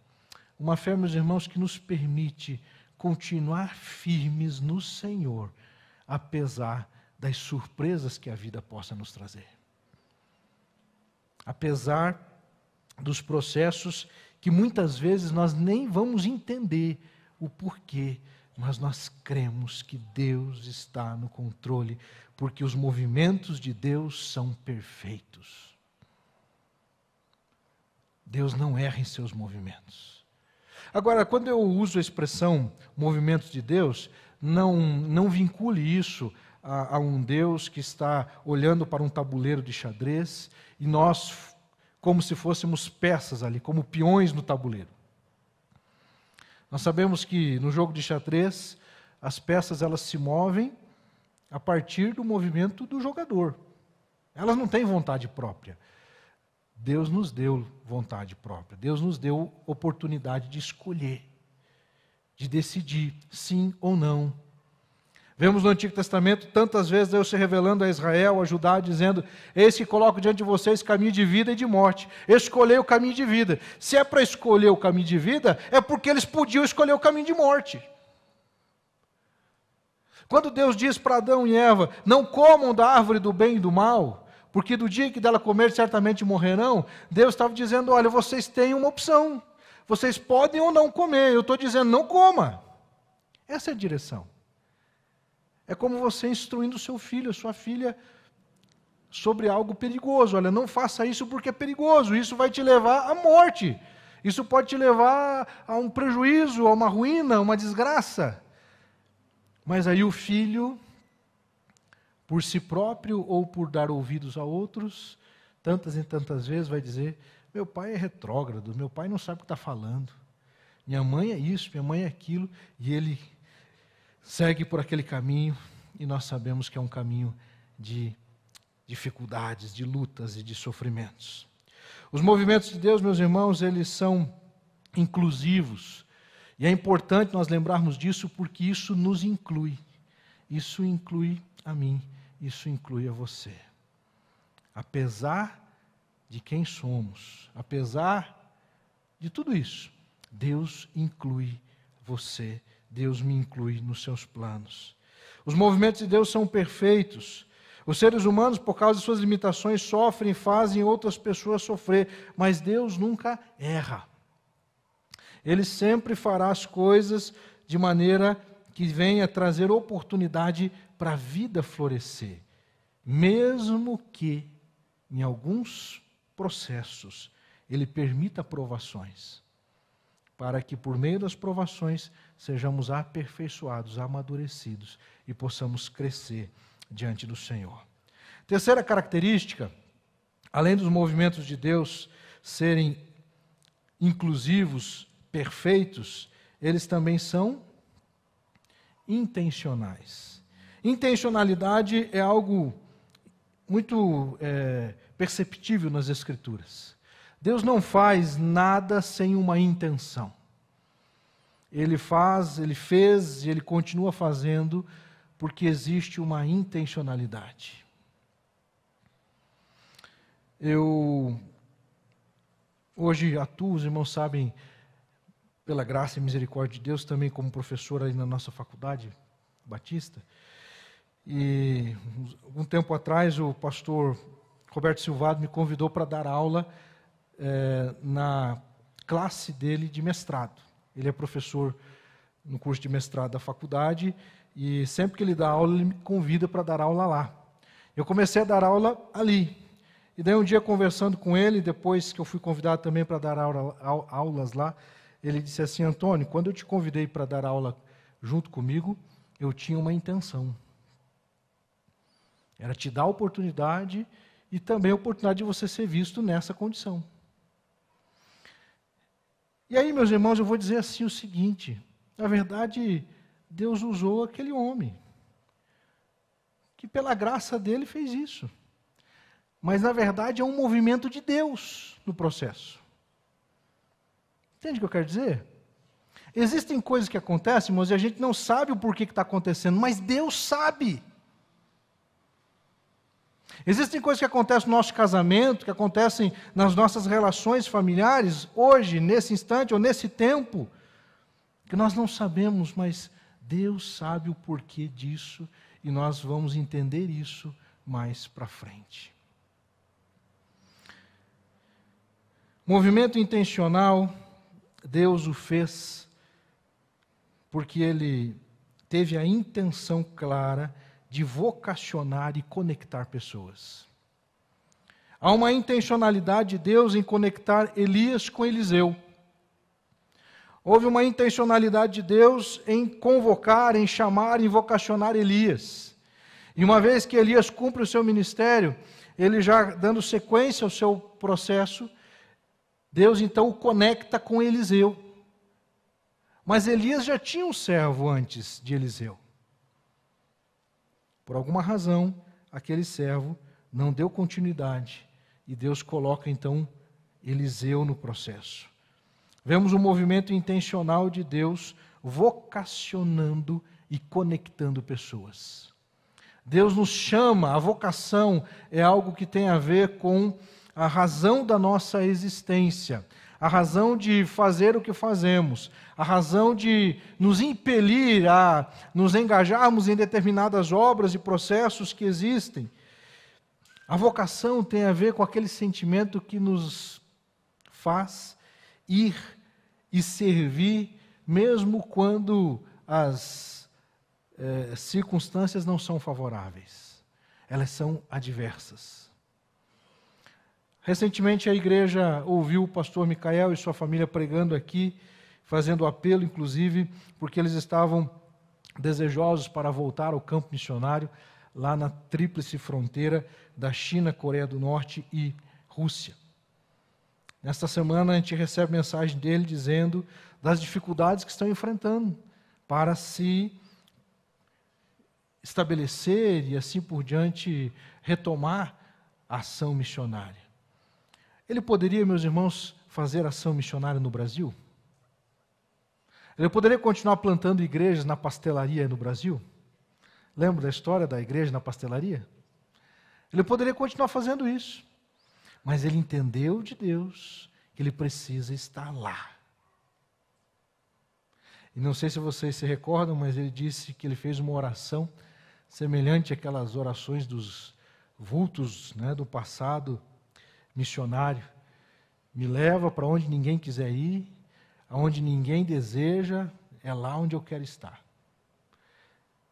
uma fé, meus irmãos, que nos permite continuar firmes no Senhor, apesar das surpresas que a vida possa nos trazer. Apesar dos processos que muitas vezes nós nem vamos entender o porquê, mas nós cremos que Deus está no controle, porque os movimentos de Deus são perfeitos. Deus não erra em seus movimentos. Agora, quando eu uso a expressão movimentos de Deus, não vincule isso a um Deus que está olhando para um tabuleiro de xadrez e nós, como se fôssemos peças ali, como peões no tabuleiro. Nós sabemos que no jogo de xadrez, as peças elas se movem a partir do movimento do jogador. Elas não têm vontade própria. Deus nos deu vontade própria. Deus nos deu oportunidade de escolher, de decidir sim ou não. Vemos no Antigo Testamento tantas vezes Deus se revelando a Israel, a Judá, dizendo: eis que coloco diante de vocês caminho de vida e de morte. Escolhei o caminho de vida. Se é para escolher o caminho de vida, é porque eles podiam escolher o caminho de morte. Quando Deus diz para Adão e Eva: não comam da árvore do bem e do mal, porque do dia que dela comer certamente morrerão, Deus estava dizendo: olha, vocês têm uma opção. Vocês podem ou não comer. Eu estou dizendo: não coma. Essa é a direção. É como você instruindo o seu filho, a sua filha, sobre algo perigoso. Olha, não faça isso porque é perigoso. Isso vai te levar à morte. Isso pode te levar a um prejuízo, a uma ruína, a uma desgraça. Mas aí o filho, por si próprio ou por dar ouvidos a outros, tantas e tantas vezes vai dizer: meu pai é retrógrado, meu pai não sabe o que está falando. Minha mãe é isso, minha mãe é aquilo. E ele segue por aquele caminho, e nós sabemos que é um caminho de dificuldades, de lutas e de sofrimentos. Os movimentos de Deus, meus irmãos, eles são inclusivos. E é importante nós lembrarmos disso, porque isso nos inclui. Isso inclui a mim, isso inclui a você. Apesar de quem somos, apesar de tudo isso, Deus inclui você. Deus me inclui nos seus planos. Os movimentos de Deus são perfeitos. Os seres humanos, por causa de suas limitações, sofrem e fazem outras pessoas sofrer, mas Deus nunca erra. Ele sempre fará as coisas de maneira que venha trazer oportunidade para a vida florescer, mesmo que, em alguns processos, Ele permita provações, para que por meio das provações sejamos aperfeiçoados, amadurecidos e possamos crescer diante do Senhor. Terceira característica, além dos movimentos de Deus serem inclusivos, perfeitos, eles também são intencionais. Intencionalidade é algo muito perceptível nas Escrituras. Deus não faz nada sem uma intenção. Ele faz, Ele fez e Ele continua fazendo porque existe uma intencionalidade. Eu hoje atuo, os irmãos sabem, pela graça e misericórdia de Deus, também como professor aí na nossa faculdade batista. E algum tempo atrás o pastor Roberto Silvado me convidou para dar aula na classe dele de mestrado. Ele é professor no curso de mestrado da faculdade e sempre que ele dá aula, ele me convida para dar aula lá. Eu comecei a dar aula ali. E daí um dia conversando com ele, depois que eu fui convidado também para dar aulas lá, ele disse assim: Antônio, quando eu te convidei para dar aula junto comigo, eu tinha uma intenção. Era te dar a oportunidade e também a oportunidade de você ser visto nessa condição. E aí, meus irmãos, eu vou dizer assim o seguinte: na verdade, Deus usou aquele homem, que pela graça dele fez isso. Mas, na verdade, é um movimento de Deus no processo. Entende o que eu quero dizer? Existem coisas que acontecem, irmãos, e a gente não sabe o porquê que está acontecendo, mas Deus sabe. Existem coisas que acontecem no nosso casamento, que acontecem nas nossas relações familiares, hoje, nesse instante ou nesse tempo, que nós não sabemos, mas Deus sabe o porquê disso, e nós vamos entender isso mais para frente. Movimento intencional, Deus o fez porque Ele teve a intenção clara de vocacionar e conectar pessoas. Há uma intencionalidade de Deus em conectar Elias com Eliseu. Houve uma intencionalidade de Deus em convocar, em chamar, em vocacionar Elias. E uma vez que Elias cumpre o seu ministério, ele já dando sequência ao seu processo, Deus então o conecta com Eliseu. Mas Elias já tinha um servo antes de Eliseu. Por alguma razão, aquele servo não deu continuidade e Deus coloca então Eliseu no processo. Vemos um movimento intencional de Deus vocacionando e conectando pessoas. Deus nos chama, a vocação é algo que tem a ver com a razão da nossa existência, a razão de fazer o que fazemos, a razão de nos impelir a nos engajarmos em determinadas obras e processos que existem. A vocação tem a ver com aquele sentimento que nos faz ir e servir, mesmo quando as circunstâncias não são favoráveis. Elas são adversas. Recentemente a igreja ouviu o pastor Micael e sua família pregando aqui, fazendo apelo, inclusive, porque eles estavam desejosos para voltar ao campo missionário, lá na tríplice fronteira da China, Coreia do Norte e Rússia. Nesta semana a gente recebe mensagem dele dizendo das dificuldades que estão enfrentando para se estabelecer e assim por diante retomar a ação missionária. Ele poderia, meus irmãos, fazer ação missionária no Brasil? Ele poderia continuar plantando igrejas na pastelaria no Brasil? Lembra da história da igreja na pastelaria? Ele poderia continuar fazendo isso, mas ele entendeu de Deus que ele precisa estar lá. E não sei se vocês se recordam, mas ele disse que ele fez uma oração semelhante àquelas orações dos vultos, do passado missionário. Me leva para onde ninguém quiser ir, aonde ninguém deseja, é lá onde eu quero estar.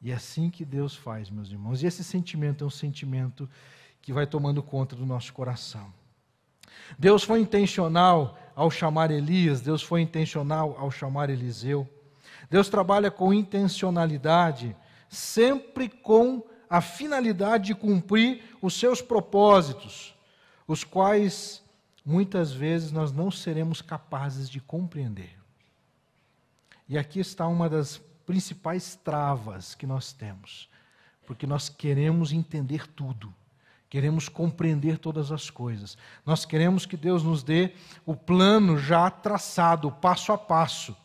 E é assim que Deus faz, meus irmãos. E esse sentimento é um sentimento que vai tomando conta do nosso coração. Deus foi intencional ao chamar Elias, Deus foi intencional ao chamar Eliseu. Deus trabalha com intencionalidade, sempre com a finalidade de cumprir os seus propósitos, os quais muitas vezes nós não seremos capazes de compreender. E aqui está uma das principais travas que nós temos, porque nós queremos entender tudo, queremos compreender todas as coisas, nós queremos que Deus nos dê o plano já traçado, passo a passo.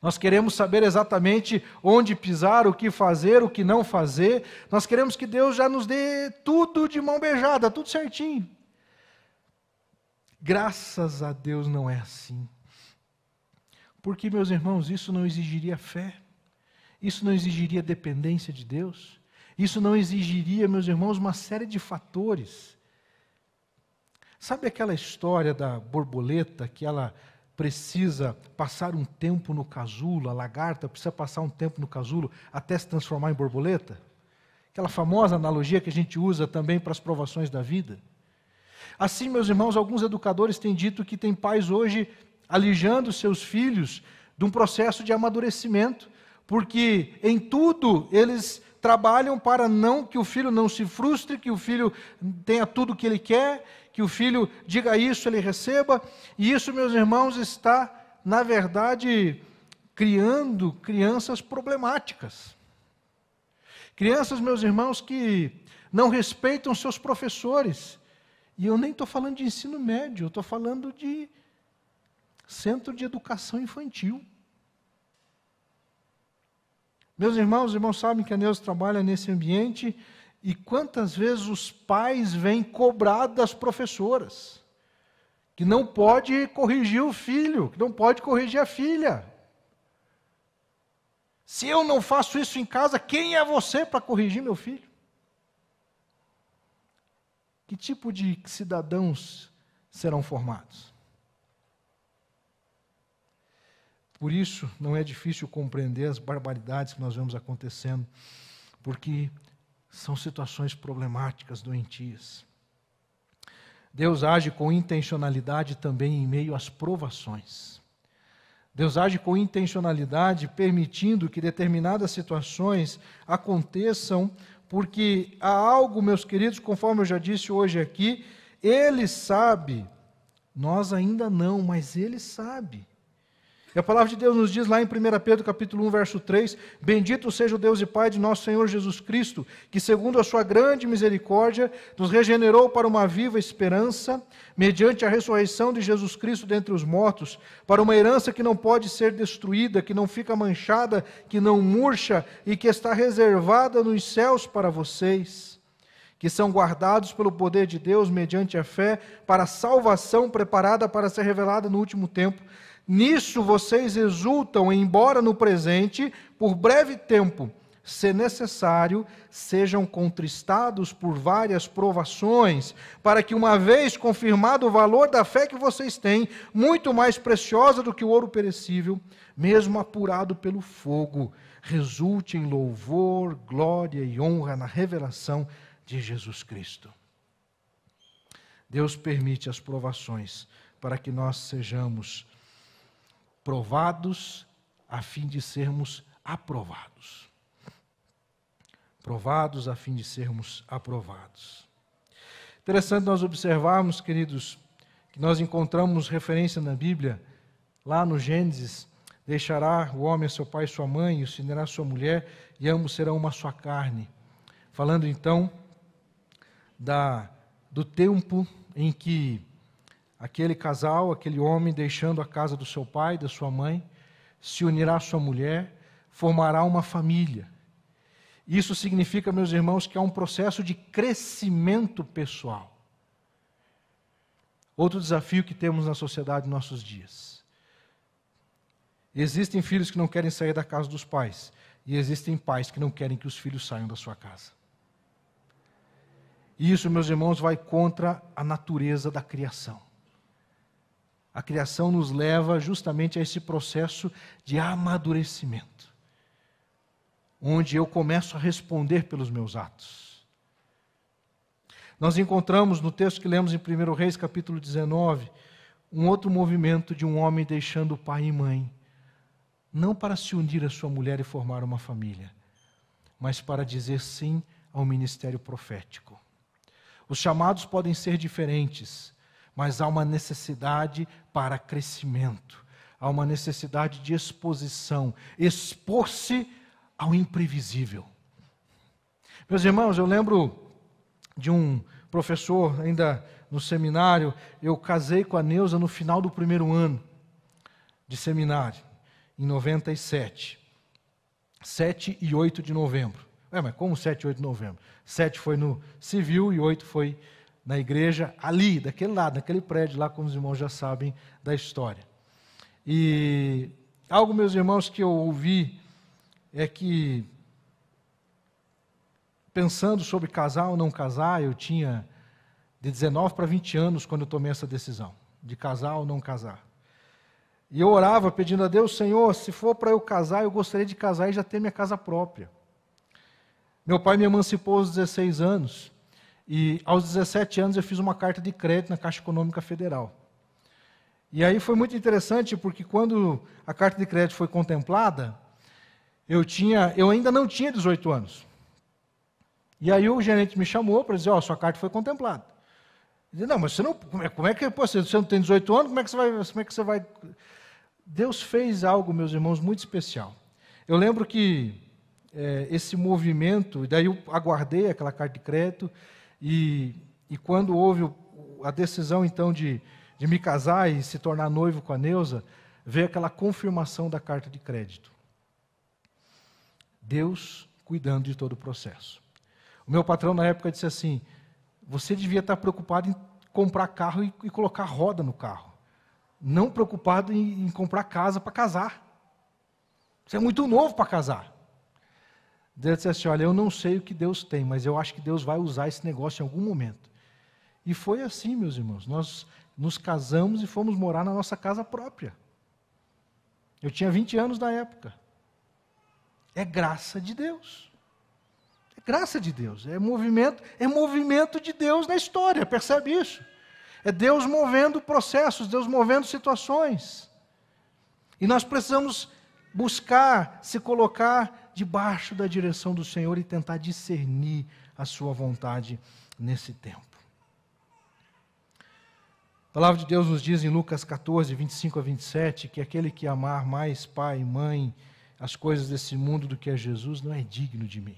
Nós queremos saber exatamente onde pisar, o que fazer, o que não fazer. Nós queremos que Deus já nos dê tudo de mão beijada, tudo certinho. Graças a Deus não é assim. Porque, meus irmãos, isso não exigiria fé. Isso não exigiria dependência de Deus. Isso não exigiria, meus irmãos, uma série de fatores. Sabe aquela história da borboleta que ela precisa passar um tempo no casulo, a lagarta precisa passar um tempo no casulo até se transformar em borboleta? Aquela famosa analogia que a gente usa também para as provações da vida. Assim, meus irmãos, alguns educadores têm dito que tem pais hoje alijando seus filhos de um processo de amadurecimento, porque em tudo eles trabalham para que o filho não se frustre, que o filho tenha tudo o que ele quer, que o filho diga isso, ele receba. E isso, meus irmãos, está, na verdade, criando crianças problemáticas. Crianças, meus irmãos, que não respeitam seus professores. E eu nem estou falando de ensino médio, eu estou falando de centro de educação infantil. Meus irmãos sabem que a Neuza trabalha nesse ambiente e quantas vezes os pais vêm cobrar das professoras que não pode corrigir o filho, que não pode corrigir a filha. Se eu não faço isso em casa, quem é você para corrigir meu filho? Que tipo de cidadãos serão formados? Por isso, não é difícil compreender as barbaridades que nós vemos acontecendo, porque são situações problemáticas, doentias. Deus age com intencionalidade também em meio às provações. Deus age com intencionalidade, permitindo que determinadas situações aconteçam, porque há algo, meus queridos, conforme eu já disse hoje aqui, Ele sabe, nós ainda não, mas Ele sabe. E a palavra de Deus nos diz lá em 1 Pedro capítulo 1, verso 3, bendito seja o Deus e Pai de nosso Senhor Jesus Cristo, que segundo a sua grande misericórdia, nos regenerou para uma viva esperança, mediante a ressurreição de Jesus Cristo dentre os mortos, para uma herança que não pode ser destruída, que não fica manchada, que não murcha e que está reservada nos céus para vocês, que são guardados pelo poder de Deus mediante a fé, para a salvação preparada para ser revelada no último tempo. Nisso vocês exultam, embora no presente, por breve tempo, se necessário, sejam contristados por várias provações, para que, uma vez confirmado o valor da fé que vocês têm, muito mais preciosa do que o ouro perecível, mesmo apurado pelo fogo, resulte em louvor, glória e honra na revelação de Jesus Cristo. Deus permite as provações para que nós sejamos provados a fim de sermos aprovados. Provados a fim de sermos aprovados. Interessante nós observarmos, queridos, que nós encontramos referência na Bíblia, lá no Gênesis, deixará o homem a seu pai e sua mãe, e se unirá a sua mulher, e ambos serão uma só carne. Falando então do tempo em que aquele casal, aquele homem, deixando a casa do seu pai, da sua mãe, se unirá à sua mulher, formará uma família. Isso significa, meus irmãos, que há um processo de crescimento pessoal. Outro desafio que temos na sociedade nos nossos dias. Existem filhos que não querem sair da casa dos pais, e existem pais que não querem que os filhos saiam da sua casa. E isso, meus irmãos, vai contra a natureza da criação. A criação nos leva justamente a esse processo de amadurecimento, onde eu começo a responder pelos meus atos. Nós encontramos no texto que lemos em 1 Reis, capítulo 19, um outro movimento de um homem deixando pai e mãe, não para se unir à sua mulher e formar uma família, mas para dizer sim ao ministério profético. Os chamados podem ser diferentes, mas há uma necessidade para crescimento, há uma necessidade de exposição, expor-se ao imprevisível. Meus irmãos, eu lembro de um professor, ainda no seminário, eu casei com a Neuza no final do primeiro ano de seminário, em 97, 7 e 8 de novembro. Mas como 7 e 8 de novembro? 7 foi no civil e 8 foi na igreja, ali, daquele lado, naquele prédio lá, como os irmãos já sabem da história. E algo, meus irmãos, que eu ouvi é que, pensando sobre casar ou não casar, eu tinha de 19 para 20 anos quando eu tomei essa decisão, de casar ou não casar. E eu orava pedindo a Deus, Senhor, se for para eu casar, eu gostaria de casar e já ter minha casa própria. Meu pai me emancipou aos 16 anos, e aos 17 anos eu fiz uma carta de crédito na Caixa Econômica Federal. E aí foi muito interessante, porque quando a carta de crédito foi contemplada, eu ainda não tinha 18 anos. E aí o gerente me chamou para dizer, sua carta foi contemplada. Eu disse, não, mas você não, como é que você não tem 18 anos, como é que você vai... Deus fez algo, meus irmãos, muito especial. Eu lembro que esse movimento, daí eu aguardei aquela carta de crédito, e quando houve a decisão, então, de me casar e se tornar noivo com a Neuza, veio aquela confirmação da carta de crédito. Deus cuidando de todo o processo. O meu patrão, na época, disse assim, você devia estar preocupado em comprar carro e colocar roda no carro, não preocupado em comprar casa para casar. Você é muito novo para casar. Deus disse assim, olha, eu não sei o que Deus tem, mas eu acho que Deus vai usar esse negócio em algum momento. E foi assim, meus irmãos, nós nos casamos e fomos morar na nossa casa própria. Eu tinha 20 anos na época. É graça de Deus. É graça de Deus, é movimento de Deus na história, percebe isso? É Deus movendo processos, Deus movendo situações. E nós precisamos buscar se colocar debaixo da direção do Senhor e tentar discernir a sua vontade nesse tempo. A palavra de Deus nos diz em Lucas 14, 25 a 27, que aquele que amar mais pai e mãe, as coisas desse mundo do que a Jesus, não é digno de mim.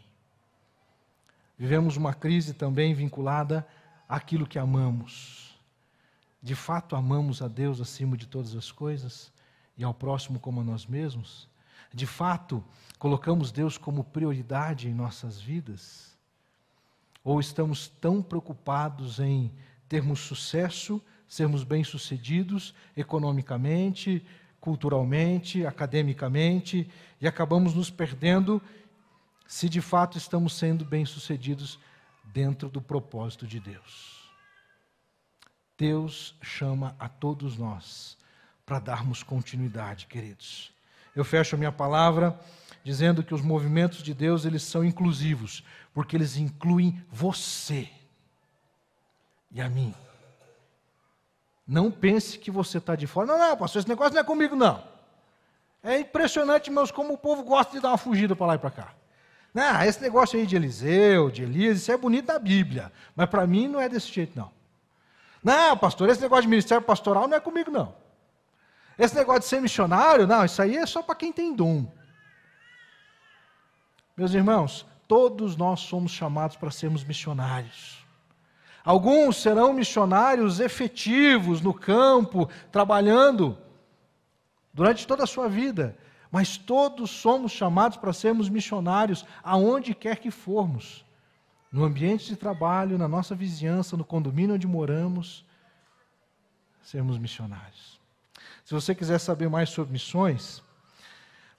Vivemos uma crise também vinculada àquilo que amamos. De fato, amamos a Deus acima de todas as coisas e ao próximo como a nós mesmos? De fato, colocamos Deus como prioridade em nossas vidas? Ou estamos tão preocupados em termos sucesso, sermos bem-sucedidos economicamente, culturalmente, academicamente, e acabamos nos perdendo se de fato estamos sendo bem-sucedidos dentro do propósito de Deus. Deus chama a todos nós para darmos continuidade, queridos. Eu fecho a minha palavra dizendo que os movimentos de Deus, eles são inclusivos, porque eles incluem você e a mim. Não pense que você está de fora. Não, pastor, esse negócio não é comigo, não. É impressionante, meus, como o povo gosta de dar uma fugida para lá e para cá. Não, esse negócio aí de Eliseu, de Elias, isso é bonito na Bíblia, mas para mim não é desse jeito, não. Não, pastor, esse negócio de ministério pastoral não é comigo, não. Esse negócio de ser missionário, não, isso aí é só para quem tem dom. Meus irmãos, todos nós somos chamados para sermos missionários. Alguns serão missionários efetivos no campo, trabalhando durante toda a sua vida, mas todos somos chamados para sermos missionários aonde quer que formos. No ambiente de trabalho, na nossa vizinhança, no condomínio onde moramos, sermos missionários. Se você quiser saber mais sobre missões,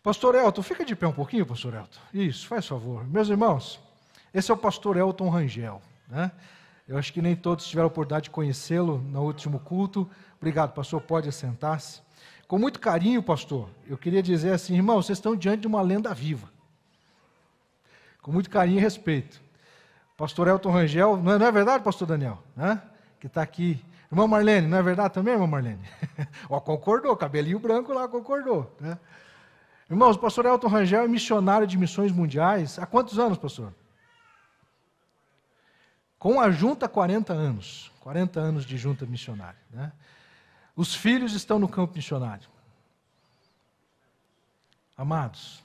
pastor Elton, fica de pé um pouquinho, pastor Elton. Isso, faz favor. Meus irmãos, esse é o pastor Elton Rangel, né? Eu acho que nem todos tiveram a oportunidade de conhecê-lo no último culto. Obrigado, pastor, pode assentar-se. Com muito carinho, pastor, eu queria dizer assim, irmão, vocês estão diante de uma lenda viva. Com muito carinho e respeito. Pastor Elton Rangel, não é verdade, pastor Daniel? Né? Que está aqui. Irmã Marlene, não é verdade também, irmã Marlene? Ó, concordou, cabelinho branco lá, concordou. Né? Irmãos, o pastor Elton Rangel é missionário de missões mundiais. Há quantos anos, pastor? Com a junta, 40 anos. 40 anos de junta missionária. Né? Os filhos estão no campo missionário. Amados,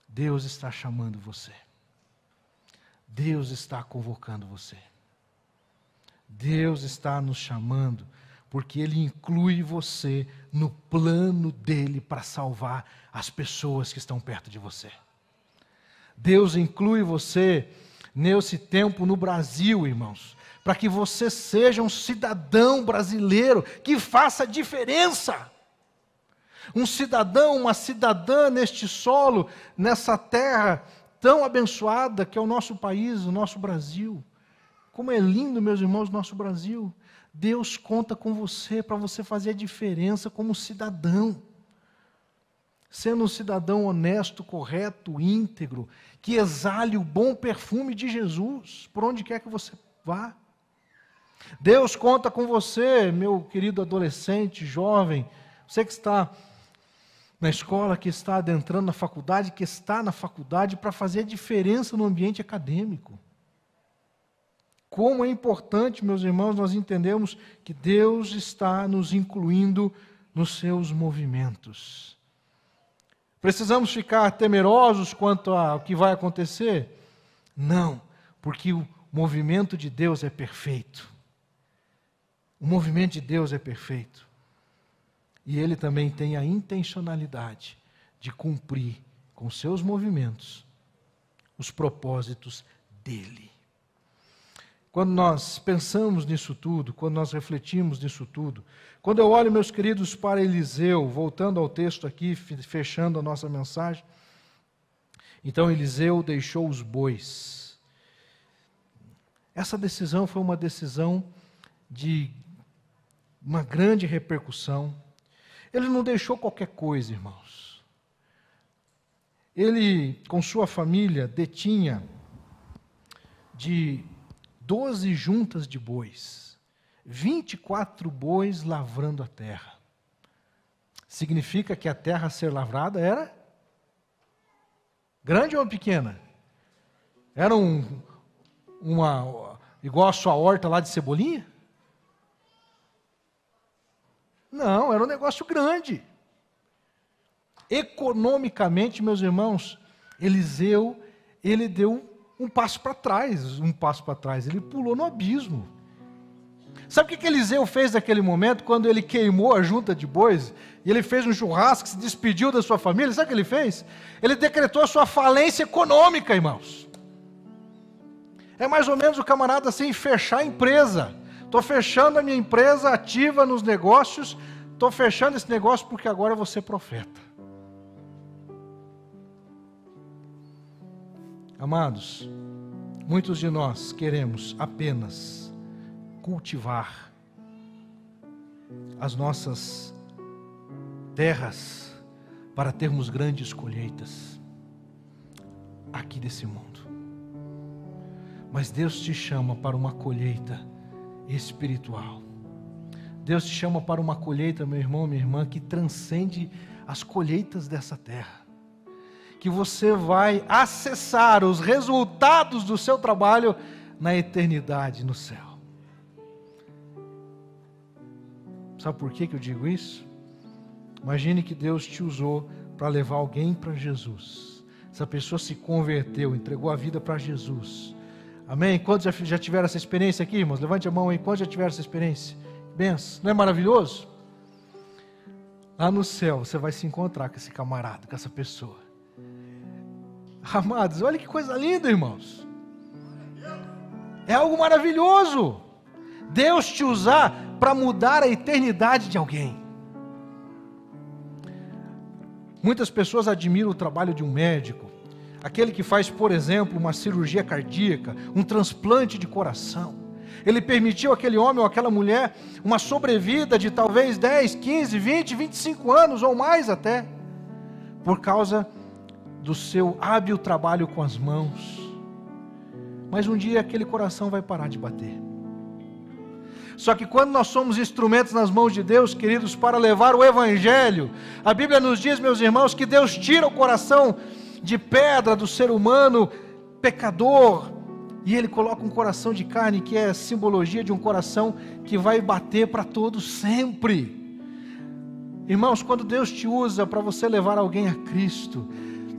Deus está chamando você. Deus está convocando você. Deus está nos chamando, porque Ele inclui você no plano dEle para salvar as pessoas que estão perto de você. Deus inclui você nesse tempo no Brasil, irmãos, para que você seja um cidadão brasileiro que faça diferença. Um cidadão, uma cidadã neste solo, nessa terra tão abençoada que é o nosso país, o nosso Brasil. Como é lindo, meus irmãos, o nosso Brasil. Deus conta com você para você fazer a diferença como cidadão. Sendo um cidadão honesto, correto, íntegro, que exale o bom perfume de Jesus, por onde quer que você vá. Deus conta com você, meu querido adolescente, jovem, você que está na escola, que está adentrando na faculdade, que está na faculdade para fazer a diferença no ambiente acadêmico. Como é importante, meus irmãos, nós entendemos que Deus está nos incluindo nos seus movimentos. Precisamos ficar temerosos quanto ao que vai acontecer? Não, porque o movimento de Deus é perfeito. O movimento de Deus é perfeito. E Ele também tem a intencionalidade de cumprir com seus movimentos os propósitos dEle. quando nós pensamos nisso tudo, quando nós refletimos nisso tudo, quando eu olho, meus queridos, para Eliseu, voltando ao texto aqui, fechando a nossa mensagem, então Eliseu deixou os bois. Essa decisão foi uma decisão de uma grande repercussão. Ele não deixou qualquer coisa, irmãos. Ele, com sua família, detinha de 12 juntas de bois, 24 bois lavrando a terra. Significa que a terra a ser lavrada era grande ou pequena? Era igual a sua horta lá de Cebolinha? Não, era um negócio grande. Economicamente, meus irmãos, Eliseu, ele deu um passo para trás, ele pulou no abismo. Sabe o que Eliseu fez naquele momento, quando ele queimou a junta de bois, e ele fez um churrasco, se despediu da sua família? Sabe o que ele fez? Ele decretou a sua falência econômica, irmãos. É mais ou menos o camarada assim, fechar a empresa. Estou fechando a minha empresa ativa nos negócios, estou fechando esse negócio porque agora eu vou ser profeta. Amados, muitos de nós queremos apenas cultivar as nossas terras para termos grandes colheitas aqui desse mundo. Mas Deus te chama para uma colheita espiritual. Deus te chama para uma colheita, meu irmão, minha irmã, que transcende as colheitas dessa terra. Que você vai acessar os resultados do seu trabalho na eternidade, no céu. Sabe por que eu digo isso? Imagine que Deus te usou para levar alguém para Jesus. Essa pessoa se converteu, entregou a vida para Jesus. Amém? Quantos já tiveram essa experiência aqui, irmãos? Levante a mão aí. Quantos já tiveram essa experiência? Benção. Não é maravilhoso? Lá no céu você vai se encontrar com esse camarada, com essa pessoa. Amados, olha que coisa linda, irmãos. É algo maravilhoso. Deus te usar para mudar a eternidade de alguém. Muitas pessoas admiram o trabalho de um médico, aquele que faz, por exemplo, uma cirurgia cardíaca, um transplante de coração. Ele permitiu àquele homem ou àquela mulher uma sobrevida de talvez 10, 15, 20, 25 anos ou mais até, por causa do seu hábil trabalho com as mãos. Mas um dia aquele coração vai parar de bater. Só que quando nós somos instrumentos nas mãos de Deus, queridos, para levar o Evangelho, a Bíblia nos diz, meus irmãos, que Deus tira o coração de pedra do ser humano pecador, e Ele coloca um coração de carne, que é a simbologia de um coração que vai bater para todos sempre. Irmãos, quando Deus te usa para você levar alguém a Cristo,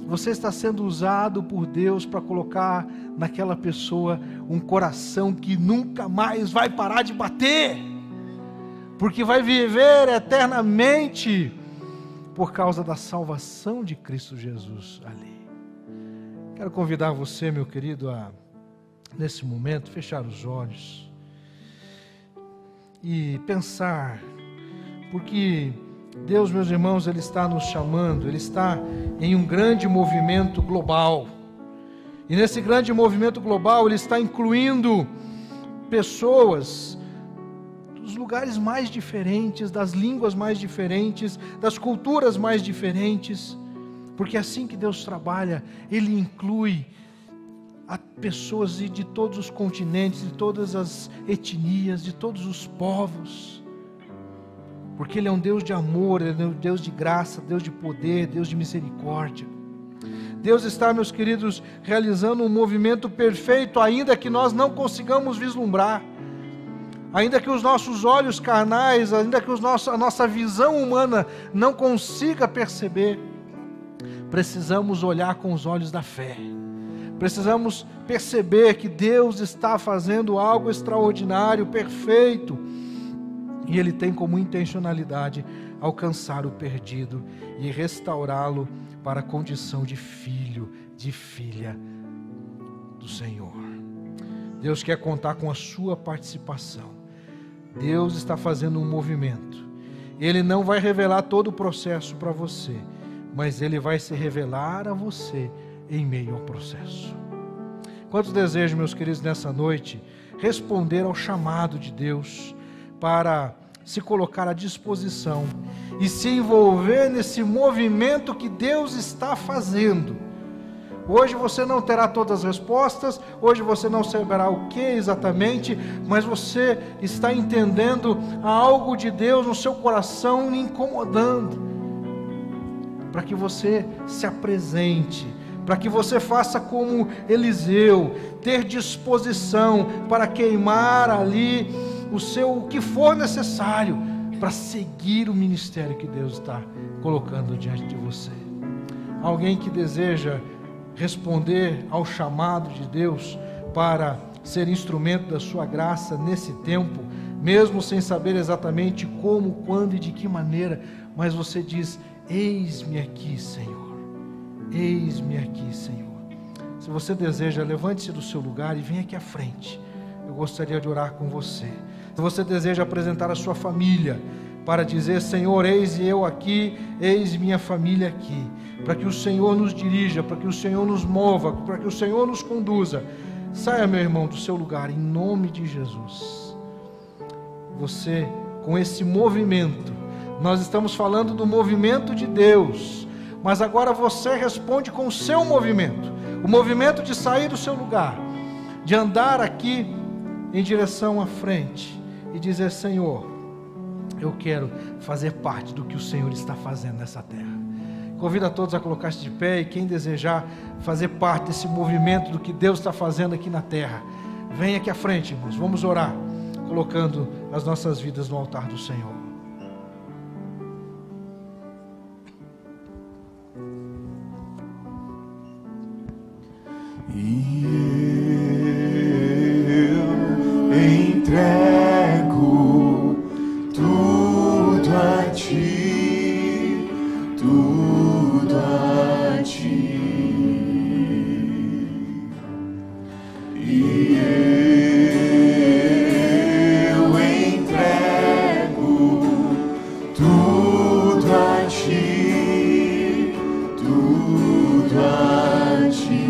você está sendo usado por Deus para colocar naquela pessoa um coração que nunca mais vai parar de bater, porque vai viver eternamente por causa da salvação de Cristo Jesus ali. Quero convidar você, meu querido, a nesse momento fechar os olhos e pensar, porque Deus, meus irmãos, Ele está nos chamando, Ele está em um grande movimento global. E nesse grande movimento global, Ele está incluindo pessoas dos lugares mais diferentes, das línguas mais diferentes, das culturas mais diferentes. Porque é assim que Deus trabalha, Ele inclui a pessoas de todos os continentes, de todas as etnias, de todos os povos. Porque Ele é um Deus de amor, Ele é um Deus de graça, Deus de poder, Deus de misericórdia. Deus está, meus queridos, realizando um movimento perfeito, ainda que nós não consigamos vislumbrar, ainda que os nossos olhos carnais, ainda que a nossa visão humana não consiga perceber. Precisamos olhar com os olhos da fé. Precisamos perceber que Deus está fazendo algo extraordinário, perfeito. E Ele tem como intencionalidade alcançar o perdido e restaurá-lo para a condição de filho, de filha do Senhor. Deus quer contar com a sua participação. Deus está fazendo um movimento. Ele não vai revelar todo o processo para você, mas Ele vai se revelar a você em meio ao processo. Quantos desejam, meus queridos, nessa noite, responder ao chamado de Deus para se colocar à disposição e se envolver nesse movimento que Deus está fazendo? Hoje você não terá todas as respostas, hoje você não saberá o que exatamente, mas você está entendendo algo de Deus no seu coração lhe incomodando, para que você se apresente, para que você faça como Eliseu, ter disposição para queimar ali o que for necessário para seguir o ministério que Deus está colocando diante de você. Alguém que deseja responder ao chamado de Deus para ser instrumento da sua graça nesse tempo, mesmo sem saber exatamente como, quando e de que maneira, mas você diz: eis-me aqui, Senhor, eis-me aqui, Senhor. Se você deseja, levante-se do seu lugar e venha aqui à frente, eu gostaria de orar com você. Se você deseja apresentar a sua família, para dizer: Senhor, eis eu aqui, eis minha família aqui, para que o Senhor nos dirija, para que o Senhor nos mova, para que o Senhor nos conduza. Saia, meu irmão, do seu lugar, em nome de Jesus. Você, com esse movimento, nós estamos falando do movimento de Deus, mas agora você responde com o seu movimento, o movimento de sair do seu lugar, de andar aqui em direção à frente e dizer: Senhor, eu quero fazer parte do que o Senhor está fazendo nessa terra. Convido a todos a colocar-se de pé, e quem desejar fazer parte desse movimento do que Deus está fazendo aqui na terra, venha aqui à frente, irmãos. Vamos orar, colocando as nossas vidas no altar do Senhor. E eu entrego tudo a ti, tudo a ti. E eu entrego tudo a ti, tudo a ti.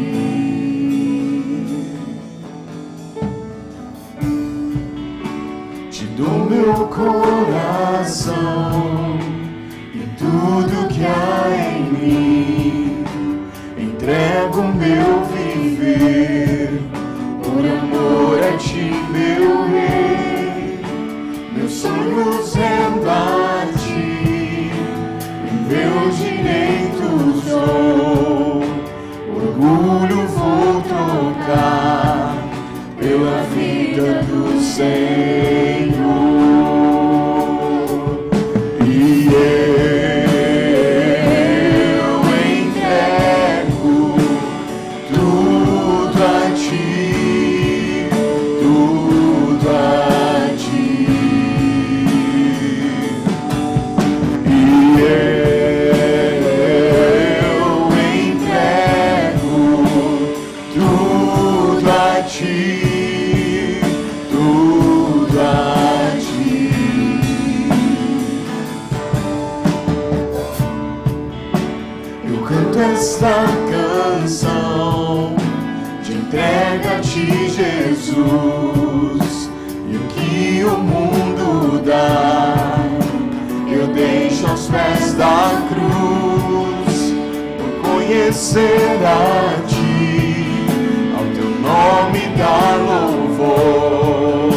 Te dou meu coração e tudo que há em mim, entrego meu viver, por amor a ti, meu rei. Meus sonhos rendo a ti, em meus direitos dou, orgulho vou trocar pela vida do Senhor. E eu entrego tudo a ti, tudo a ti. E eu entrego tudo a ti, tudo a ti. Eu canto esta canção de entrega a ti, Jesus, e o que o mundo dá eu deixo aos pés da cruz, por conhecer a ti, ao teu nome dar louvor,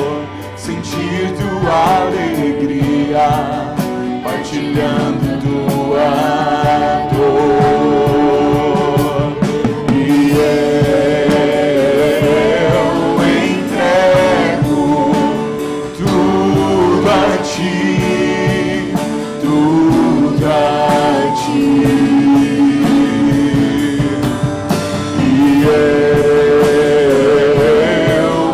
sentir tua alegria, partilhando tua dor. E eu entrego tudo a ti, tudo a ti. E eu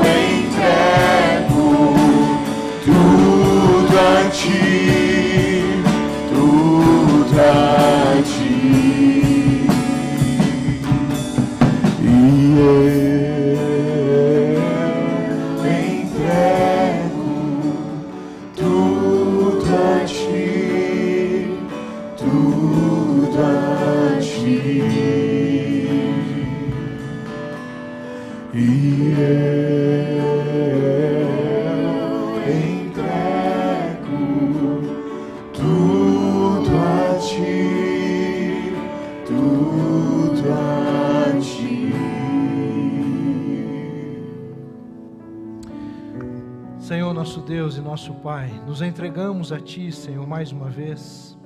Senhor, nosso Deus e nosso Pai, nos entregamos a Ti, Senhor, mais uma vez,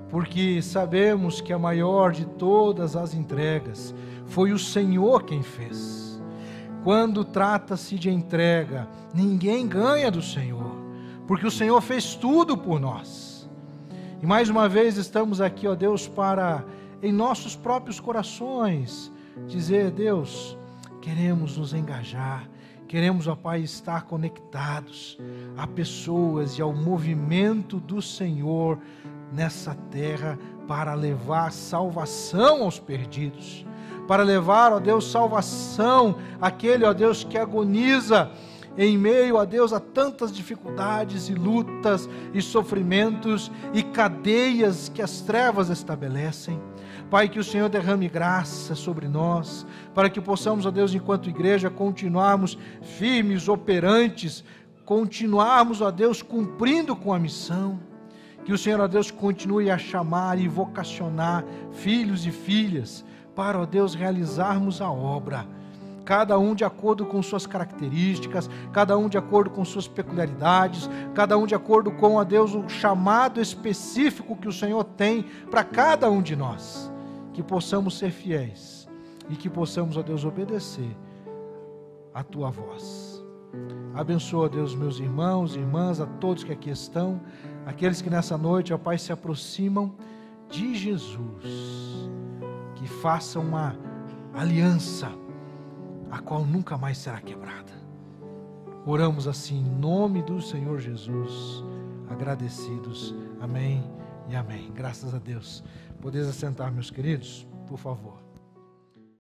porque sabemos que a maior de todas as entregas foi o Senhor quem fez. Quando trata-se de entrega, ninguém ganha do Senhor, porque o Senhor fez tudo por nós. E mais uma vez estamos aqui, ó Deus, para, em nossos próprios corações, dizer: Deus, queremos nos engajar, queremos, ó Pai, estar conectados a pessoas e ao movimento do Senhor nessa terra, para levar salvação aos perdidos, para levar, ó Deus, salvação àquele, ó Deus, que agoniza em meio, ó Deus, a tantas dificuldades e lutas e sofrimentos e cadeias que as trevas estabelecem. Pai, que o Senhor derrame graça sobre nós, para que possamos, ó Deus, enquanto igreja, continuarmos firmes, operantes, continuarmos, ó Deus, cumprindo com a missão. Que o Senhor, ó Deus, continue a chamar e vocacionar filhos e filhas para, ó Deus, realizarmos a obra, cada um de acordo com suas características, cada um de acordo com suas peculiaridades, cada um de acordo com, ó Deus, o chamado específico que o Senhor tem para cada um de nós. Que possamos ser fiéis e que possamos, ó Deus, obedecer a Tua voz. Abençoa, Deus, meus irmãos e irmãs, a todos que aqui estão, aqueles que nessa noite, ó Pai, se aproximam de Jesus, que façam uma aliança a qual nunca mais será quebrada. Oramos assim em nome do Senhor Jesus, agradecidos. Amém e amém. Graças a Deus. Podeis assentar, meus queridos, por favor.